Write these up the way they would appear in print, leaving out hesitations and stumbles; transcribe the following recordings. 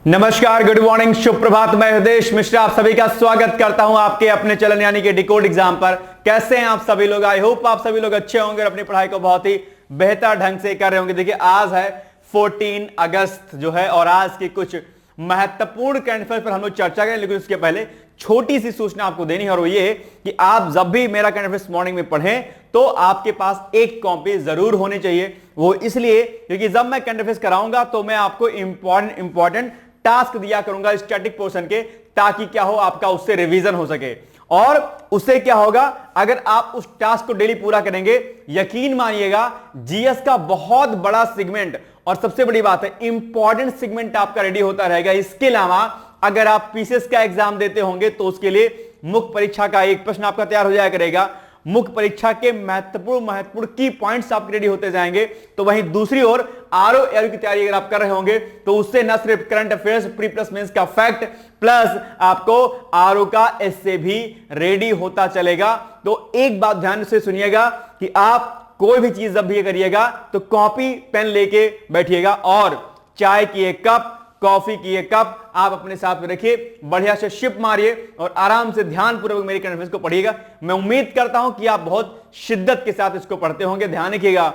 नमस्कार, good morning, शुभ प्रभात। मैं हृदेश मिश्रा आप सभी का स्वागत करता हूं आपके अपने चैनल यानी कि डिकोड एग्जाम पर। कैसे हैं आप सभी लोग? आई होप आप सभी लोग अच्छे होंगे और अपनी पढ़ाई को बहुत ही बेहतर ढंग से कर रहे होंगे। देखिए, आज है 14 अगस्त जो है और आज की कुछ महत्वपूर्ण करंट अफेयर्स पर हम लोग चर्चा करें, लेकिन उसके पहले छोटी सी सूचना आपको देनी है और वो ये कि आप जब भी मेरा करंट अफेयर्स मॉर्निंग में पढ़ें तो आपके पास एक कॉपी जरूर होनी चाहिए। वो इसलिए क्योंकि जब मैं करंट अफेयर्स कराऊंगा तो मैं आपको इंपॉर्टेंट टास्क दिया करूंगा स्टैटिक पोर्शन के, ताकि क्या हो, आपका उससे रिवीजन हो सके। और उससे क्या होगा, अगर आप उस टास्क को डेली पूरा करेंगे, यकीन मानिएगा जीएस का बहुत बड़ा सेगमेंट और सबसे बड़ी बात है इंपॉर्टेंट सेगमेंट आपका रेडी होता रहेगा। इसके अलावा अगर आप पीसीएस का एग्जाम देते होंगे तो उसके लिए मुख्य परीक्षा का एक प्रश्न आपका तैयार हो जाया करेगा। मुख्य परीक्षा के महत्वपूर्ण की पॉइंट्स आपके रेडी होते जाएंगे। तो वहीं दूसरी ओर आरओ की तैयारी अगर आप कर रहे होंगे तो उससे न सिर्फ current affairs, pre plus mains का फैक्ट प्लस आपको आरओ का एसए भी रेडी होता चलेगा। तो एक बात ध्यान से सुनिएगा कि आप कोई भी चीज जब भी करिएगा तो कॉपी पेन लेके बैठिएगा और चाय की एक कप, कॉफी की एक कप आप अपने साथ में रखिए, बढ़िया से शिप मारिए और आराम से ध्यानपूर्वक मेरी करंट अफेयर्स को पढ़िएगा। मैं उम्मीद करता हूं कि आप बहुत शिद्दत के साथ इसको पढ़ते होंगे। ध्यान रखिएगा,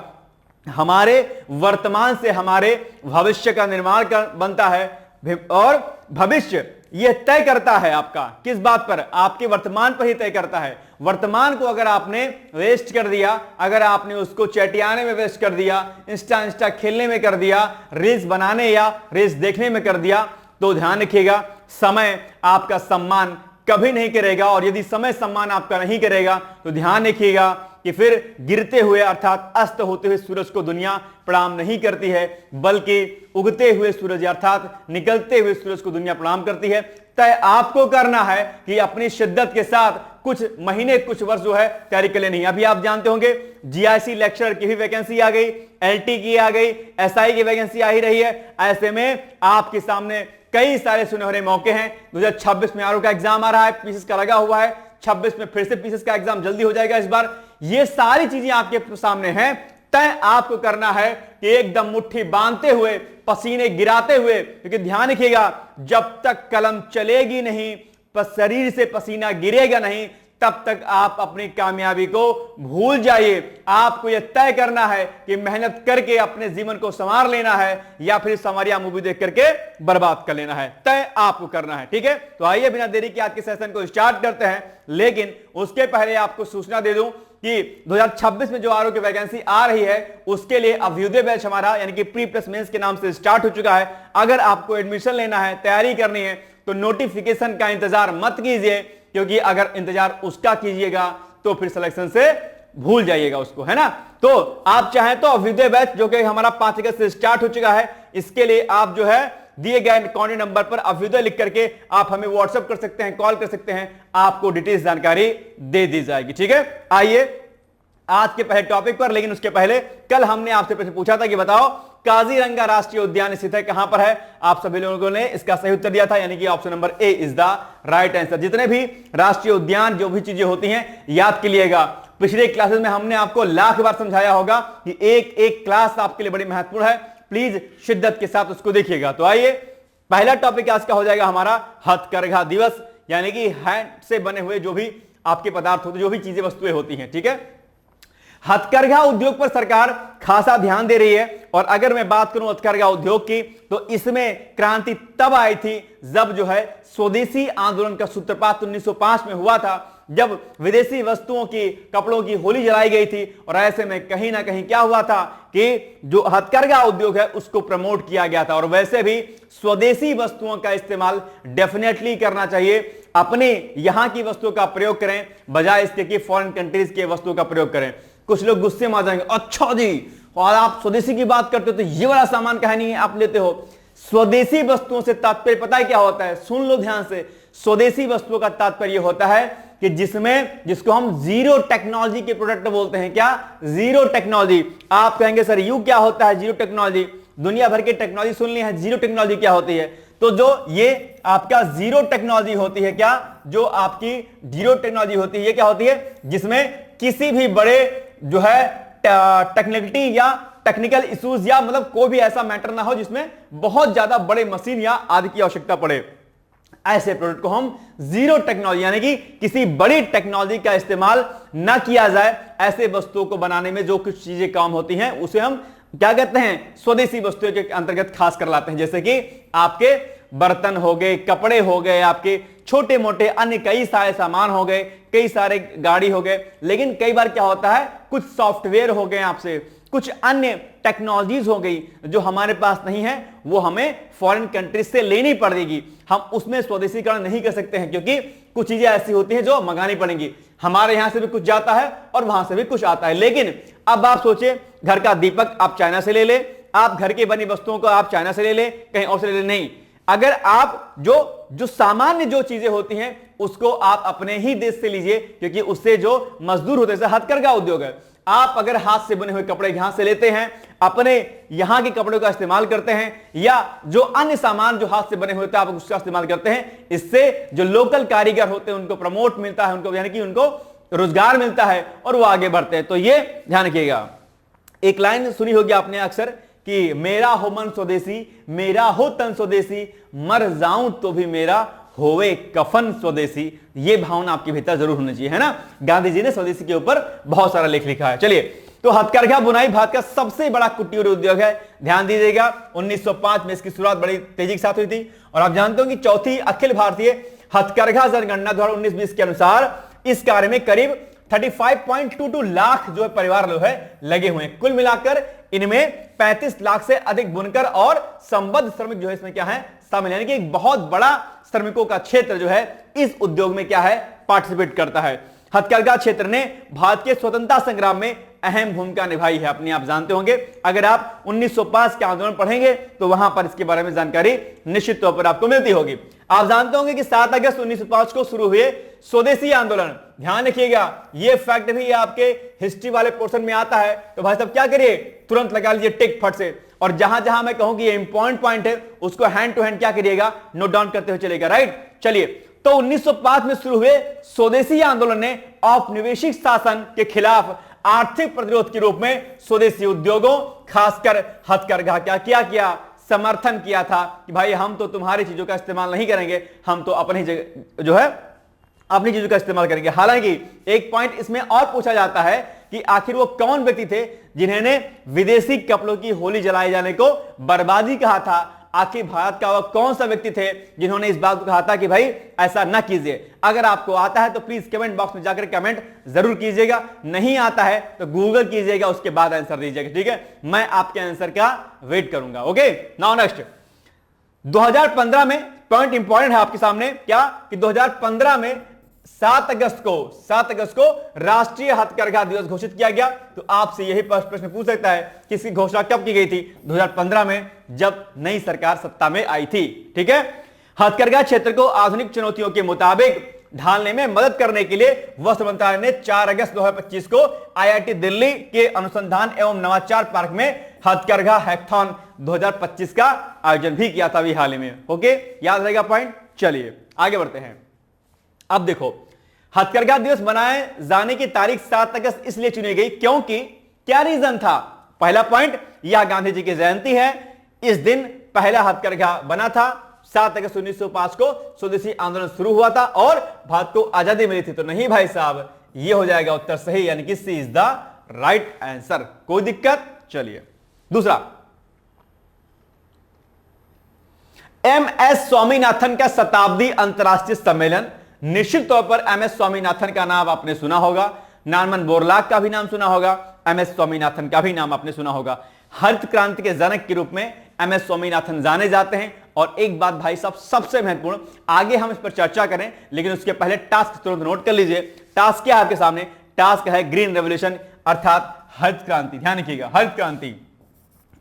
हमारे वर्तमान से हमारे भविष्य का निर्माण बनता है और भविष्य यह तय करता है आपका किस बात पर, आपके वर्तमान पर ही तय करता है। वर्तमान को अगर आपने वेस्ट कर दिया, अगर आपने उसको चैटियाने में वेस्ट कर दिया, इंस्टा खेलने में कर दिया, रील्स बनाने या रील्स देखने में कर दिया, तो ध्यान रखिएगा समय आपका सम्मान कभी नहीं करेगा। और यदि समय सम्मान आपका नहीं करेगा तो ध्यान रखिएगा कि फिर गिरते हुए अर्थात अस्त होते हुए सूरज को दुनिया प्रणाम नहीं करती है, बल्कि उगते हुए सूरज अर्थात निकलते हुए सूरज को दुनिया प्रणाम करती है। तय आपको करना है कि अपनी शिद्दत के साथ कुछ महीने कुछ वर्ष जो है तैयारी कर लेनी है। अभी आप जानते होंगे जीआईसी लेक्चरर की भी वैकेंसी आ गई, एलटी की आ गई, एसआई की वैकेंसी आ ही रही है। ऐसे में आपके सामने कई सारे सुनहरे मौके हैं। 2026 में आरओ का एग्जाम आ रहा है, पीसीएस का लगा हुआ है, 26 में फिर से पीसीएस का एग्जाम जल्दी हो जाएगा इस बार। ये सारी चीजें आपके सामने हैं। तय आपको करना है कि एकदम मुट्ठी बांधते हुए, पसीने गिराते हुए, क्योंकि ध्यान रखिएगा जब तक कलम चलेगी नहीं, शरीर से पसीना गिरेगा नहीं, तब तक आप अपनी कामयाबी को भूल जाइए। आपको यह तय करना है कि मेहनत करके अपने जीवन को संवार लेना है या फिर संवरिया मूवी देख करके बर्बाद कर लेना है। तय आपको करना है, ठीक है। तो आइए बिना देरी के आज के सेशन को स्टार्ट करते हैं, लेकिन उसके पहले आपको सूचना दे दूं कि 2026 में जो आरओ की वैकेंसी आ रही है उसके लिए अभ्युदय बैच हमारा यानी कि प्री प्लस मेंस के नाम से स्टार्ट हो चुका है। अगर आपको एडमिशन लेना है, तैयारी करनी है, तो नोटिफिकेशन का इंतजार मत कीजिए, क्योंकि अगर इंतजार उसका कीजिएगा तो फिर सिलेक्शन से भूल जाइएगा उसको, है ना। तो आप चाहें तो अभ्युदय बैच जो कि हमारा 5 अगस्त से स्टार्ट हो चुका है, इसके लिए आप जो है दिए गए कॉन्टैक्ट नंबर पर अभ्युदय लिख करके आप हमें व्हाट्सएप कर सकते हैं, कॉल कर सकते हैं, आपको डिटेल्स जानकारी दे दी जाएगी, ठीक है। आइए आज के पहले टॉपिक पर, लेकिन उसके पहले कल हमने आपसे प्रश्न पूछा था कि बताओ काजीरंगा राष्ट्रीय उद्यान स्थित है कहां पर है। आप सभी लोगों ने इसका सही उत्तर दिया था, यानी कि option number A is the right answer. जितने भी राष्ट्रीय उद्यान जो भी चीजें होती हैं याद कीजिएगा, पिछले क्लासेस में हमने आपको लाख बार समझाया होगा कि एक एक क्लास आपके लिए बड़ी महत्वपूर्ण है, प्लीज शिद्दत के साथ उसको देखिएगा। तो आइए पहला टॉपिक आज का हो जाएगा हमारा हथकरघा दिवस, यानी कि हैंड से बने हुए जो भी आपके पदार्थ होते, जो भी चीजें वस्तुएं होती हैं, ठीक है। हथकरघा उद्योग पर सरकार खासा ध्यान दे रही है। और अगर मैं बात करूं हथकरघा उद्योग की, तो इसमें क्रांति तब आई थी जब जो है स्वदेशी आंदोलन का सूत्रपात 1905 में हुआ था, जब विदेशी वस्तुओं की, कपड़ों की होली जलाई गई थी। और ऐसे में कहीं ना कहीं क्या हुआ था कि जो हथकरघा उद्योग है उसको प्रमोट किया गया था। और वैसे भी स्वदेशी वस्तुओं का इस्तेमाल डेफिनेटली करना चाहिए। अपने यहां की वस्तुओं का प्रयोग करें बजाय इसके कि फॉरेन कंट्रीज के वस्तुओं का प्रयोग करें। कुछ लोग गुस्से में आ जाएंगे, अच्छा जी और आप स्वदेशी की बात करते हो तो ये वाला सामान कहा नहीं है आप लेते हो। स्वदेशी वस्तुओं से तात्पर्य पता है क्या होता है? सुन लो ध्यान से। स्वदेशी वस्तुओं का तात्पर्य होता है कि जिसको हम जीरो टेक्नोलॉजी के प्रोडक्ट बोलते हैं। क्या? Zero technology. आप कहेंगे सर यू क्या होता है जीरो टेक्नोलॉजी? दुनिया भर की टेक्नोलॉजी सुन ली है, जीरो टेक्नोलॉजी क्या होती है? तो जो ये आपका जीरो टेक्नोलॉजी होती है, क्या जो आपकी जीरो टेक्नोलॉजी होती है, ये क्या होती है? जिसमें किसी भी बड़े जो है टेक्निकलिटी या टेक्निकल इश्यूज या मतलब कोई भी ऐसा मैटर ना हो जिसमें बहुत ज्यादा बड़े मशीन या आदि की आवश्यकता पड़े, ऐसे प्रोडक्ट को हम जीरो टेक्नोलॉजी यानी कि किसी बड़ी टेक्नोलॉजी का इस्तेमाल ना किया जाए, ऐसे वस्तुओं को बनाने में जो कुछ चीजें काम होती हैं उसे हम क्या कहते हैं, स्वदेशी वस्तुओं के अंतर्गत खास कर लाते हैं। जैसे कि आपके बर्तन हो गए, कपड़े हो गए, आपके छोटे मोटे अन्य कई सारे सामान हो गए, कई सारे गाड़ी हो गए। लेकिन कई बार क्या होता है, कुछ सॉफ्टवेयर हो गए, आपसे कुछ अन्य टेक्नोलॉजीज हो गई जो हमारे पास नहीं है, वो हमें फॉरेन कंट्रीज से लेनी पड़ेगी। हम उसमें स्वदेशीकरण नहीं कर सकते हैं क्योंकि कुछ चीजें ऐसी होती हैं जो मंगानी पड़ेंगी। हमारे यहां से भी कुछ जाता है और वहां से भी कुछ आता है। लेकिन अब आप सोचिए, घर का दीपक आप चाइना से ले ले, आप घर की बनी वस्तुओं को आप चाइना से ले ले, कहीं और से ले ले, नहीं। अगर आप जो सामान्य जो चीजें होती हैं उसको आप अपने ही देश से लीजिए, क्योंकि उससे जो मजदूर होते हैं, हथकरघा उद्योग है, आप अगर हाथ से बने हुए कपड़े यहां से लेते हैं, अपने यहां के कपड़ों का इस्तेमाल करते हैं, या जो अन्य सामान जो हाथ से बने हुए थे आप उसका इस्तेमाल करते हैं, इससे जो लोकल कारीगर होते हैं उनको प्रमोट मिलता है, उनको यानी कि उनको रोजगार मिलता है और वो आगे बढ़ते हैं। तो ये ध्यान रखिएगा। एक लाइन सुनी होगी आपने अक्सर कि मेरा हो मन स्वदेशी, मेरा हो तन स्वदेशी, मर जाऊं तो भी मेरा होवे कफन स्वदेशी। ये भावना आपके भीतर जरूर होनी चाहिए, है ना। गांधी जी ने स्वदेशी के ऊपर बहुत सारा लेख लिखा है। चलिए, तो हथकरघा बुनाई भारत का सबसे बड़ा कुटीर उद्योग है। ध्यान दीजिएगा, 1905 में इसकी शुरुआत बड़ी तेजी के साथ हुई थी। और आप जानते हो कि चौथी अखिल भारतीय हथकरघा जनगणना 2019-20 के अनुसार इस कार्य में करीब 35.22 लाख जो है परिवार लोग है लगे हुए हैं। कुल मिलाकर इनमें 35 लाख से अधिक बुनकर और संबद्ध श्रमिक जो है इसमें क्या है, शामिल, यानी कि एक बहुत बड़ा श्रमिकों का क्षेत्र जो है इस उद्योग में क्या है, पार्टिसिपेट करता है। हथकरघा क्षेत्र ने भारत के स्वतंत्रता संग्राम में अहम भूमिका निभाई है अपनी, आप जानते होंगे। अगर आप 1905 के आंदोलन पढ़ेंगे तो वहां पर इसके बारे में जानकारी निश्चित तौर पर आपको मिलती होगी। आप जानते होंगे कि 7 अगस्त 1905 को शुरू हुए स्वदेशी आंदोलन, ध्यान रखिएगा, यह फैक्ट भी आपके हिस्ट्री वाले पोर्शन में आता है। तो भाई साहब क्या करिए, तुरंत लगा लीजिए टिक फट से, और जहां जहां मैं कहूं कि ये इंपॉर्टेंट पॉइंट है उसको हैंड टू हैंड क्या करिएगा, नोट डाउन करते हुए चलेगा, राइट। चलिए, तो 1905 में शुरू हुए स्वदेशी आंदोलन ने औपनिवेशिक शासन के खिलाफ आर्थिक प्रतिरोध के रूप में स्वदेशी उद्योगों, खासकर हथकरघा क्या किया, समर्थन किया था कि भाई हम तो तुम्हारी चीजों का इस्तेमाल नहीं करेंगे, हम तो अपनी जगह जो है अपनी चीजों का इस्तेमाल करेंगे। हालांकि एक पॉइंट इसमें और पूछा जाता है कि आखिर वो कौन व्यक्ति थे जिन्होंने विदेशी कपड़ों की होली जलाए जाने को बर्बादी कहा था। आखिर भारत का वह कौन सा व्यक्ति थे जिन्होंने इस बात को कहा था कि भाई ऐसा ना कीजिए। अगर आपको आता है तो प्लीज कमेंट बॉक्स में जाकर कमेंट जरूर कीजिएगा, नहीं आता है तो गूगल कीजिएगा, उसके बाद आंसर दीजिएगा, ठीक है। मैं आपके आंसर का वेट करूंगा। ओके, नाउ नेक्स्ट 2015 में पॉइंट इंपॉर्टेंट है आपके सामने, क्या कि 2015 में 7 अगस्त को राष्ट्रीय हथकरघा दिवस घोषित किया गया। तो आपसे यही प्रश्न पूछ सकता है कि इसकी घोषणा कब की गई थी, 2015 में, जब नई सरकार सत्ता में आई थी, ठीक है। हथकरघा क्षेत्र को आधुनिक चुनौतियों के मुताबिक ढालने में मदद करने के लिए वस्त्र मंत्रालय ने 4 अगस्त 2025 को IIT दिल्ली के अनुसंधान एवं नवाचार पार्क में हथकरघा हैकाथॉन 2025 का आयोजन भी किया था अभी हाल ही में। ओके, याद रहेगा पॉइंट। चलिए आगे बढ़ते हैं। अब देखो, हथकरघा दिवस मनाए जाने की तारीख 7 अगस्त इसलिए चुनी गई क्योंकि क्या रीजन था। पहला पॉइंट, यह गांधी जी की जयंती है, इस दिन पहला हथकरघा बना था। 7 अगस्त 1905 को स्वदेशी आंदोलन शुरू हुआ था और भारत को आजादी मिली थी। तो नहीं भाई साहब, यह हो जाएगा उत्तर सही, यानी कि सी इज द राइट आंसर। कोई दिक्कत। चलिए दूसरा, MS स्वामीनाथन का शताब्दी अंतरराष्ट्रीय सम्मेलन। निश्चित तौर पर MS स्वामीनाथन का नाम आपने सुना होगा, नॉर्मन बोरलॉग का भी नाम सुना होगा, MS स्वामीनाथन का भी नाम आपने सुना होगा। हरित क्रांति के जनक के रूप में MS स्वामीनाथन जाने जाते हैं। और एक बात भाई साहब सबसे महत्वपूर्ण, आगे हम इस पर चर्चा करें लेकिन उसके पहले टास्क तुरंत नोट कर लीजिए। टास्क क्या है आपके सामने, टास्क है ग्रीन रेवोल्यूशन अर्थात हरित क्रांति। ध्यान रखिएगा, हरित क्रांति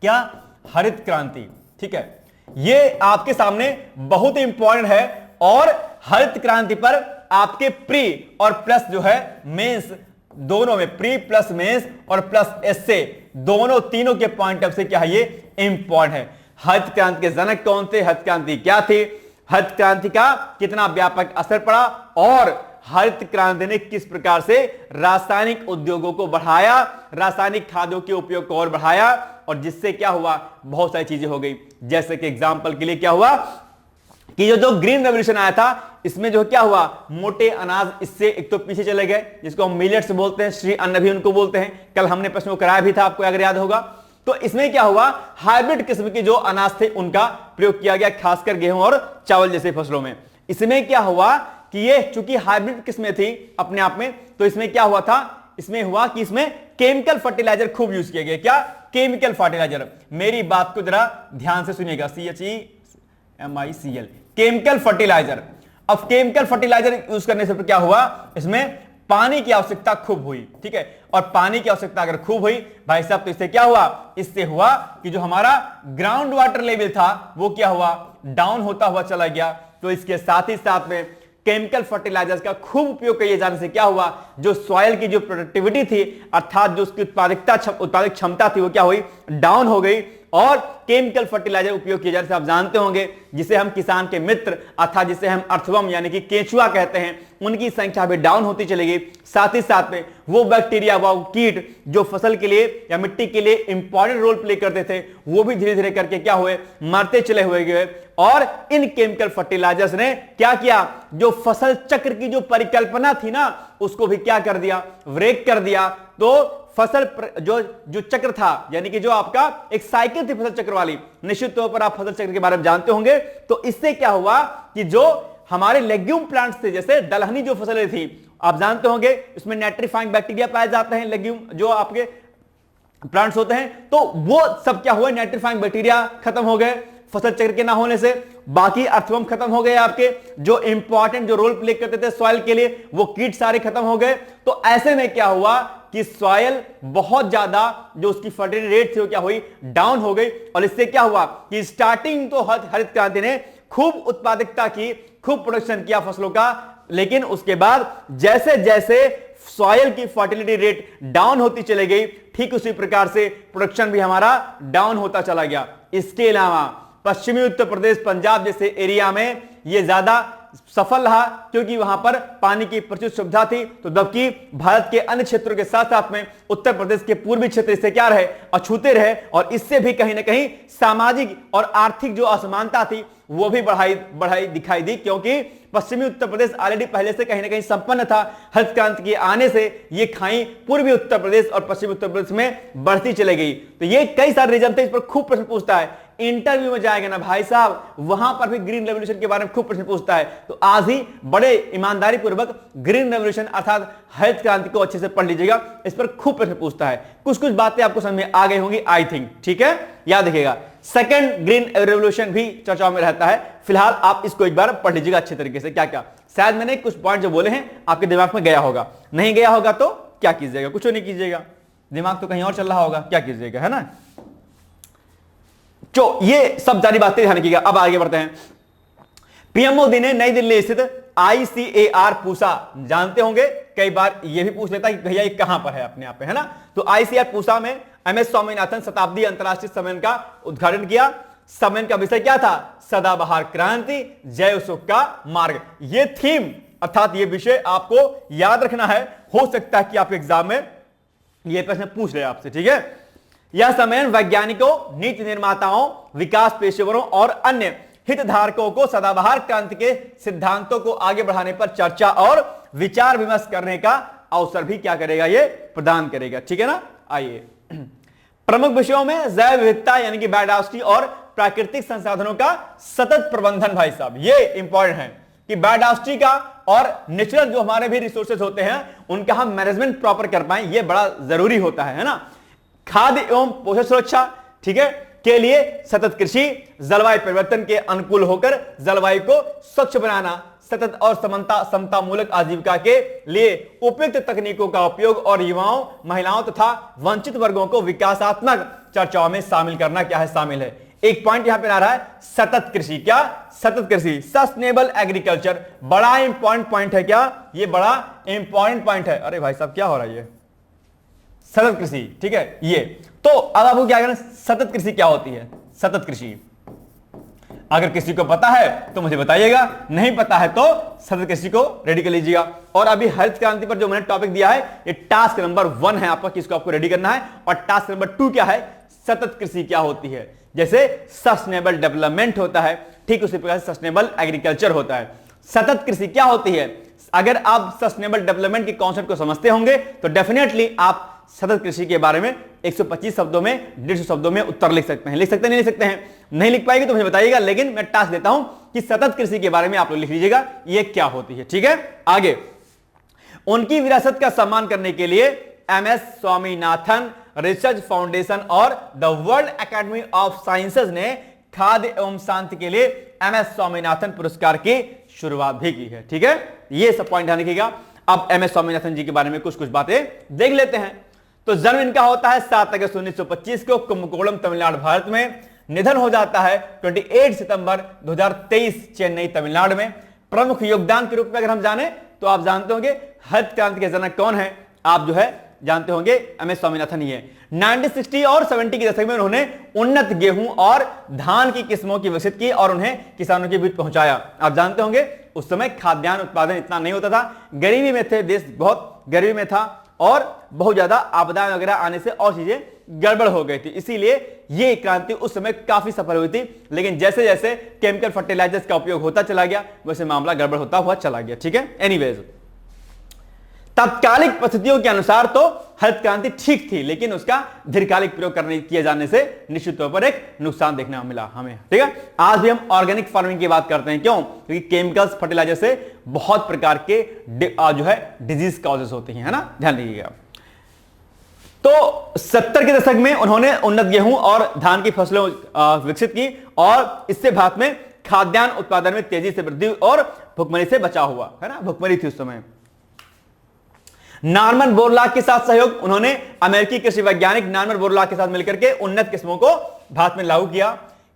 क्या, हरित क्रांति, ठीक है। ये आपके सामने बहुत ही इंपॉर्टेंट है और हरित क्रांति पर आपके प्री और प्लस जो है मेंस दोनों में, प्री प्लस मेंस और प्लस एस्से दोनों तीनों के पॉइंट ऑफ से क्या है, ये इंपॉर्टेंट है। हरित क्रांति के जनक कौन थे, हरित क्रांति क्या थी, हरित क्रांति का कितना व्यापक असर पड़ा और हरित क्रांति ने किस प्रकार से रासायनिक उद्योगों को बढ़ाया, रासायनिक खादों के उपयोग को और बढ़ाया, और जिससे क्या हुआ, बहुत सारी चीजें हो गई। जैसे कि एग्जाम्पल के लिए क्या हुआ कि जो ग्रीन रेवोल्यूशन आया था, इसमें जो क्या हुआ, मोटे अनाज इससे एक तो पीछे चले गए, जिसको हम मिलेट्स बोलते हैं, श्री अन्न भी उनको बोलते हैं। कल हमने प्रश्न को कराया भी था, आपको अगर याद होगा। तो इसमें क्या हुआ, हाइब्रिड किस्म के जो अनाज थे उनका प्रयोग किया गया, खासकर गेहूं और चावल जैसे फसलों में। इसमें क्या हुआ कि ये चूंकि हाइब्रिड किस्में थी अपने आप में, तो इसमें क्या हुआ था, इसमें हुआ कि इसमें केमिकल फर्टिलाइजर खूब यूज किया गया। क्या, केमिकल फर्टिलाइजर। मेरी बात को जरा ध्यान से सुनिएगा, CHEMICL, केमिकल फर्टिलाइजर। अब केमिकल फर्टिलाइजर यूज करने से क्या हुआ, इसमें पानी की आवश्यकता खूब हुई, ठीक है। और पानी की आवश्यकता अगर खूब हुई भाई साहब, तो इससे क्या हुआ, इससे हुआ कि जो हमारा ग्राउंड वाटर लेवल था वो क्या हुआ, डाउन होता हुआ चला गया। तो इसके साथ ही साथ में केमिकल फर्टिलाइजर्स का खूब उपयोग किए जाने से क्या हुआ, जो सॉइल की जो प्रोडक्टिविटी थी, अर्थात जो उसकी उत्पादक क्षमता थी, वो क्या हुई, डाउन हो गई। और केमिकल फर्टिलाइजर उपयोग किए जाने से आप जानते होंगे, जिसे हम किसान के मित्र अर्थात जिसे हम अर्थवर्म यानी कि केंचुआ कहते हैं, उनकी संख्या भी डाउन होती चली गई। साथ ही साथ में वो बैक्टीरिया, वो कीट जो फसल के लिए या मिट्टी के लिए इंपॉर्टेंट रोल प्ले करते थे, वो भी धीरे धीरे करके क्या हुए, मरते चले हुए गए। और इन केमिकल फर्टिलाइजर्स ने क्या किया, जो फसल चक्र की जो परिकल्पना थी ना, उसको भी क्या कर दिया, ब्रेक कर दिया। तो फसल जो चक्र था, यानी कि जो आपका एक साइकिल थी फसल चक्र वाली, निश्चित तौर पर आप फसल चक्र के बारे में जानते होंगे। तो इससे क्या हुआ कि जो हमारे लेग्यूम प्लांट्स थे, जैसे दलहनी जो फसलें थी, आप जानते होंगे इसमें नाइट्रीफाइंग बैक्टीरिया पाए जाते हैं, लेग्यूम जो आपके प्लांट्स होते हैं। तो वो सब क्या हुआ, नाइट्रीफाइंग बैक्टीरिया खत्म हो गए फसल चक्र के ना होने से। बाकी अर्थवर्म खत्म हो गए, आपके जो इंपॉर्टेंट जो रोल प्ले करते थे सॉइल के लिए, वो कीट सारे खत्म हो गए। तो ऐसे में क्या हुआ कि सॉइल बहुत ज्यादा जो उसकी फर्टिलिटी रेट थी वो क्या हुई, डाउन हो गई। और इससे क्या हुआ कि स्टार्टिंग तो हरित क्रांति ने खूब उत्पादकता की, खूब प्रोडक्शन किया फसलों का, लेकिन उसके बाद जैसे जैसे सॉइल की फर्टिलिटी रेट डाउन होती चली गई, ठीक उसी प्रकार से प्रोडक्शन भी हमारा डाउन होता चला गया। इसके अलावा पश्चिमी उत्तर प्रदेश, पंजाब जैसे एरिया में ये ज्यादा सफल रहा, क्योंकि वहां पर पानी की प्रचुर सुविधा थी। तो जबकि भारत के अन्य क्षेत्रों के साथ साथ में उत्तर प्रदेश के पूर्वी क्षेत्र इससे क्या रहे, अछूते रहे। और इससे भी कहीं ना कहीं सामाजिक और आर्थिक जो असमानता थी वो भी बढ़ाई दिखाई दी, क्योंकि पश्चिमी उत्तर प्रदेश ऑलरेडी पहले से कहीं ना कहीं संपन्न था। हरित क्रांति के आने से ये खाई पूर्वी उत्तर प्रदेश और पश्चिमी उत्तर प्रदेश में बढ़ती चली गई। तो ये कई सारे रीजन थे, इस पर खूब प्रश्न पूछता है। इंटरव्यू में जाएगा ना भाई साहब, वहां पर भी ग्रीन रेवोल्यूशन के बारे में खूब प्रश्न पूछता है। तो आज ही बड़े ईमानदारी पूर्वक ग्रीन रेवोल्यूशन अर्थात हरित क्रांति को अच्छे से पढ़ लीजिएगा, इस पर खूब प्रश्न पूछता है। कुछ कुछ बातें आपको समझ में आ गई होंगी आई थिंक, ठीक है, याद रखिएगा। सेकंड ग्रीन रेवोल्यूशन भी चर्चाओं में रहता है। फिलहाल आप इसको एक बार पढ़ लीजिएगा अच्छे तरीके से। क्या क्या, शायद मैंने कुछ पॉइंट जो बोले हैं आपके दिमाग में गया होगा, नहीं गया होगा तो क्या कीजिएगा, कुछ नहीं कीजिएगा, दिमाग तो कहीं और चल रहा होगा, क्या कीजिएगा, है ना। तो ये सब सारी बातें ध्यान रखिएगा। अब आगे बढ़ते हैं। पीएम मोदी ने नई दिल्ली स्थित ICAR पूसा, जानते होंगे, कई बार ये भी पूछ लेता है कि भैया ये कहां पर है, अपने आप पे, है ना। तो ICAR पूसा में MS स्वामीनाथन शताब्दी अंतरराष्ट्रीय सम्मेलन का उद्घाटन किया। सम्मेलन का विषय क्या था, सदाबहार क्रांति, जय सुख का मार्ग। ये थीम अर्थात ये विषय आपको याद रखना है। हो सकता है कि आपके एग्जाम में ये प्रश्न पूछ रहे आपसे, ठीक है। यह सम्मेलन वैज्ञानिकों, नीति निर्माताओं, विकास पेशेवरों और अन्य हितधारकों को सदाबहार क्रांति के सिद्धांतों को आगे बढ़ाने पर चर्चा और विचार विमर्श करने का अवसर भी क्या करेगा, ये प्रदान करेगा, ठीक है ना। आइए, प्रमुख विषयों में जैव विविधता यानी कि बायोडायवर्सिटी और प्राकृतिक संसाधनों का सतत प्रबंधन। भाई साहब ये इंपॉर्टेंट है कि बायोडायवर्सिटी का और नेचुरल जो हमारे भी रिसोर्सेज होते हैं उनका हम मैनेजमेंट प्रॉपर कर पाए, ये बड़ा जरूरी होता है ना। खाद्य एवं पोषण सुरक्षा, ठीक है, के लिए सतत कृषि, जलवायु परिवर्तन के अनुकूल होकर जलवायु को स्वच्छ बनाना, सतत और समता मूलक आजीविका के लिए उपयुक्त तकनीकों का उपयोग और युवाओं, महिलाओं तथा वंचित वर्गों को विकासात्मक चर्चाओं में शामिल करना क्या है, शामिल है। एक पॉइंट यहां पे आ रहा है, सतत कृषि। क्या, सतत कृषि, सस्टेनेबल एग्रीकल्चर, बड़ा इंपॉर्टेंट पॉइंट है। क्या, ये बड़ा इंपॉर्टेंट पॉइंट है। अरे भाई साहब क्या हो रहा है, ये सतत कृषि, ठीक है। ये तो अब आपको क्या करना, सतत कृषि क्या होती है, सतत कृषि अगर किसी को पता है तो मुझे बताइएगा, नहीं पता है तो सतत कृषि को रेडी कर लीजिएगा। और अभी हरित क्रांति पर जो मैंने टॉपिक दिया है, ये टास्क नंबर 1 है आपका, किसको आपको रेडी करना है। और टास्क नंबर 2 क्या है, सतत कृषि क्या होती है। जैसे सस्टेनेबल डेवलपमेंट होता है, ठीक उसी प्रकार से सस्टेनेबल एग्रीकल्चर होता है। सतत कृषि क्या होती है? अगर आप सस्टेनेबल डेवलपमेंट के कॉन्सेप्ट को समझते होंगे तो डेफिनेटली आप सतत कृषि के बारे में 125 शब्दों में 150 शब्दों में उत्तर लिख सकते हैं। लिख सकते हैं, नहीं लिख सकते हैं? नहीं लिख पाएंगे तो मुझे बताइएगा, लेकिन मैं टास्क देता हूं कि सतत कृषि के बारे में आप लोग लिख लीजिएगा ये क्या होती है। ठीक है, आगे उनकी विरासत का सम्मान करने के लिए MS स्वामीनाथन रिसर्च फाउंडेशन और the world academy of sciences ने खाद्य एवं शांति के लिए MS स्वामीनाथन पुरस्कार की शुरुआत भी की है। ठीक है, ये सब पॉइंट ध्यान रखिएगा। अब MS स्वामीनाथन जी के बारे में कुछ कुछ बातें देख लेते हैं। तो जन्म इनका होता है 7 अगस्त 1925 को कुंभकोणम तमिलनाडु भारत में। निधन हो जाता है 28 सितंबर 2023 चेन्नई तमिलनाडु में। प्रमुख योगदान के रूप में अगर हम जाने तो आप जानते होंगे हरित क्रांति के जनक कौन है, आप जो है जानते होंगे MS स्वामीनाथन ही है। 1960 और 70 के दशक में उन्होंने उन्नत गेहूं और धान की किस्मों की विकसित की और उन्हें किसानों के बीच पहुंचाया। आप जानते होंगे उस समय खाद्यान्न उत्पादन इतना नहीं होता था, गरीबी में थे, देश बहुत गरीबी में था और बहुत ज्यादा आपदाएं वगैरह आने से और चीजें गड़बड़ हो गई थी, इसीलिए ये क्रांति उस समय काफी सफल हुई थी। लेकिन जैसे जैसे केमिकल फर्टिलाइजर्स का उपयोग होता चला गया वैसे मामला गड़बड़ होता हुआ चला गया। ठीक है, एनीवेज तत्कालिक परिस्थितियों के अनुसार तो हरित क्रांति ठीक थी, लेकिन उसका दीर्घकालिक प्रयोग किए जाने से निश्चित तौर पर एक नुकसान देखने को मिला हमें। ठीक है, आज भी हम ऑर्गेनिक फार्मिंग की बात करते हैं, क्यों? क्योंकि केमिकल्स फर्टिलाइजर से बहुत प्रकार के जो है डिजीज कॉजेस होते हैं, है ना, ध्यान दीजिएगा। तो 70 के दशक में उन्होंने उन्नत गेहूं और धान की फसलों विकसित की और इससे भारत में खाद्यान्न उत्पादन में तेजी से वृद्धि और भुखमरी से बचाव हुआ, है ना, भुखमरी थी उस समय। नॉर्मन बोरलॉग के साथ सहयोग, उन्होंने अमेरिकी कृषि वैज्ञानिक नॉर्मन बोरलॉग के साथ मिलकर के उन्नत किस्मों को भारत में लागू किया।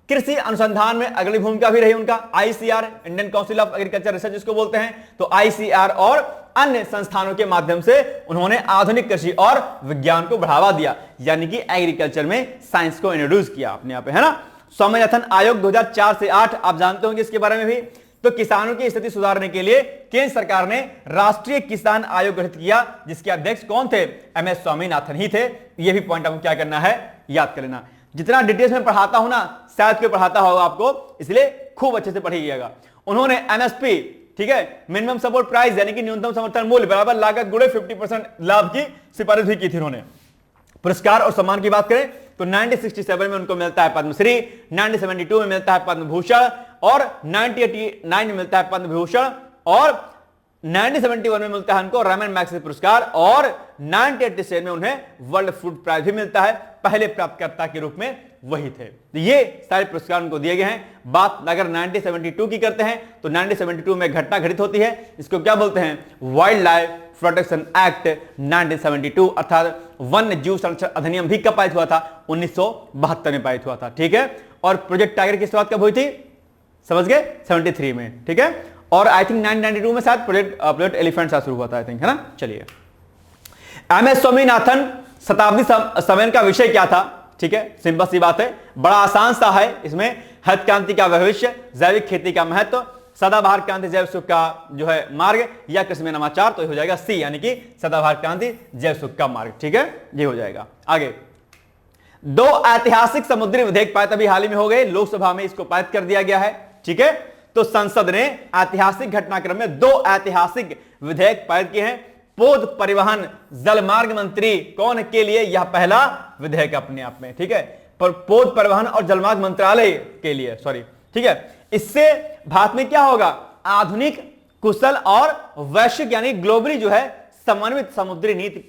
कृषि अनुसंधान में अगली भूमिका भी रही उनका। ICR Indian council of agriculture research जिसको बोलते हैं, तो ICR और अन्य संस्थानों के माध्यम से उन्होंने आधुनिक कृषि और विज्ञान को बढ़ावा दिया, यानी कि एग्रीकल्चर में साइंस को इंट्रोड्यूस किया अपने यहाँ पे, है ना। स्वामीनाथन आयोग 2004 से 8 आप जानते होंगे इसके बारे में भी। तो किसानों की स्थिति सुधारने के लिए केंद्र सरकार ने राष्ट्रीय किसान आयोग गठित किया, जिसके अध्यक्ष कौन थे? MS स्वामीनाथन ही थे। ये भी पॉइंट आपको क्या करना है, याद कर लेना। जितना डिटेल्स में पढ़ाता हूं ना, शायद कोई पढ़ाता होगा आपको, इसलिए खूब अच्छे से पढ़िएगा। उन्होंने MSP, ठीक है, मिनिमम सपोर्ट प्राइस यानी कि न्यूनतम समर्थन मूल्य बराबर लागत गुणे 50% लाभ की सिफारिश भी की थी उन्होंने। पुरस्कार और सम्मान की बात करें तो 1967 में उनको मिलता है पद्मश्री, 1972 में मिलता है पद्म भूषण और 1989 में मिलता है पद्म भूषण और 1971 में मिलता है उनको रमन मैग्सेसे पुरस्कार और 1987 में उन्हें वर्ल्ड फूड प्राइज भी मिलता है। पहले प्राप्तकर्ता के रूप में वही थे। तो ये सारे पुरस्कार उनको दिए गए हैं। बात अगर 1972 की करते हैं तो 1972 में घटना घटित होती है, इसको क्या बोलते हैं? वाइल्ड लाइफ प्रोटेक्शन एक्ट 1972, अर्थात वन्य जीव संरक्षण अधिनियम भी कब पारित हुआ था? 1972 में पारित हुआ था। ठीक है, और प्रोजेक्ट टाइगर की शुरुआत कब हुई थी? समझ गए? 73 में। ठीक है, और आई थिंक 1992 में शायद प्रोजेक्ट एलिफेंट से शुरू हुआ था, आई थिंक, है ना। चलिए, MS स्वामीनाथन शताब्दी सम्मेलन का विषय क्या था? ठीक है, सिंपल सी बात है, बड़ा आसान सा है। इसमें हरित क्रांति का भविष्य, जैविक खेती का महत्व, सदाबहार क्रांति जैव सुख का जो है मार्ग या कृषि में नवाचार, तो ये हो जाएगा C, यानी कि सदाबहार क्रांति जैव सुख का मार्ग। ठीक है, ये हो जाएगा। आगे 2 ऐतिहासिक समुद्री विधेयक पारित अभी हाल ही में हो गए, लोकसभा में इसको पारित कर दिया गया है। ठीक है, तो संसद ने ऐतिहासिक घटनाक्रम में 2 ऐतिहासिक विधेयक पारित किए हैं। पोत परिवहन जलमार्ग मंत्री कौन के लिए? यह पहला विधेयक अपने आप में। ठीक है, पर पोत परिवहन और जलमार्ग मंत्रालय के लिए, सॉरी। ठीक है, इससे भारत में क्या होगा? आधुनिक, कुशल और वैश्विक यानी ग्लोबली जो है समन्वित समुद्री नीति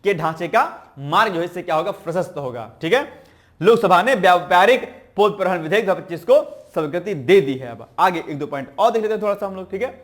के ढांचे का मार्ग जो है इससे क्या होगा? प्रशस्त होगा। ठीक है, लोकसभा ने व्यापारिक पोत परिवहन विधेयक 2025 को स्वीकृति दे दी है। अब आगे 1-2 पॉइंट और देख लेते हैं थोड़ा सा हम लोग। ठीक है,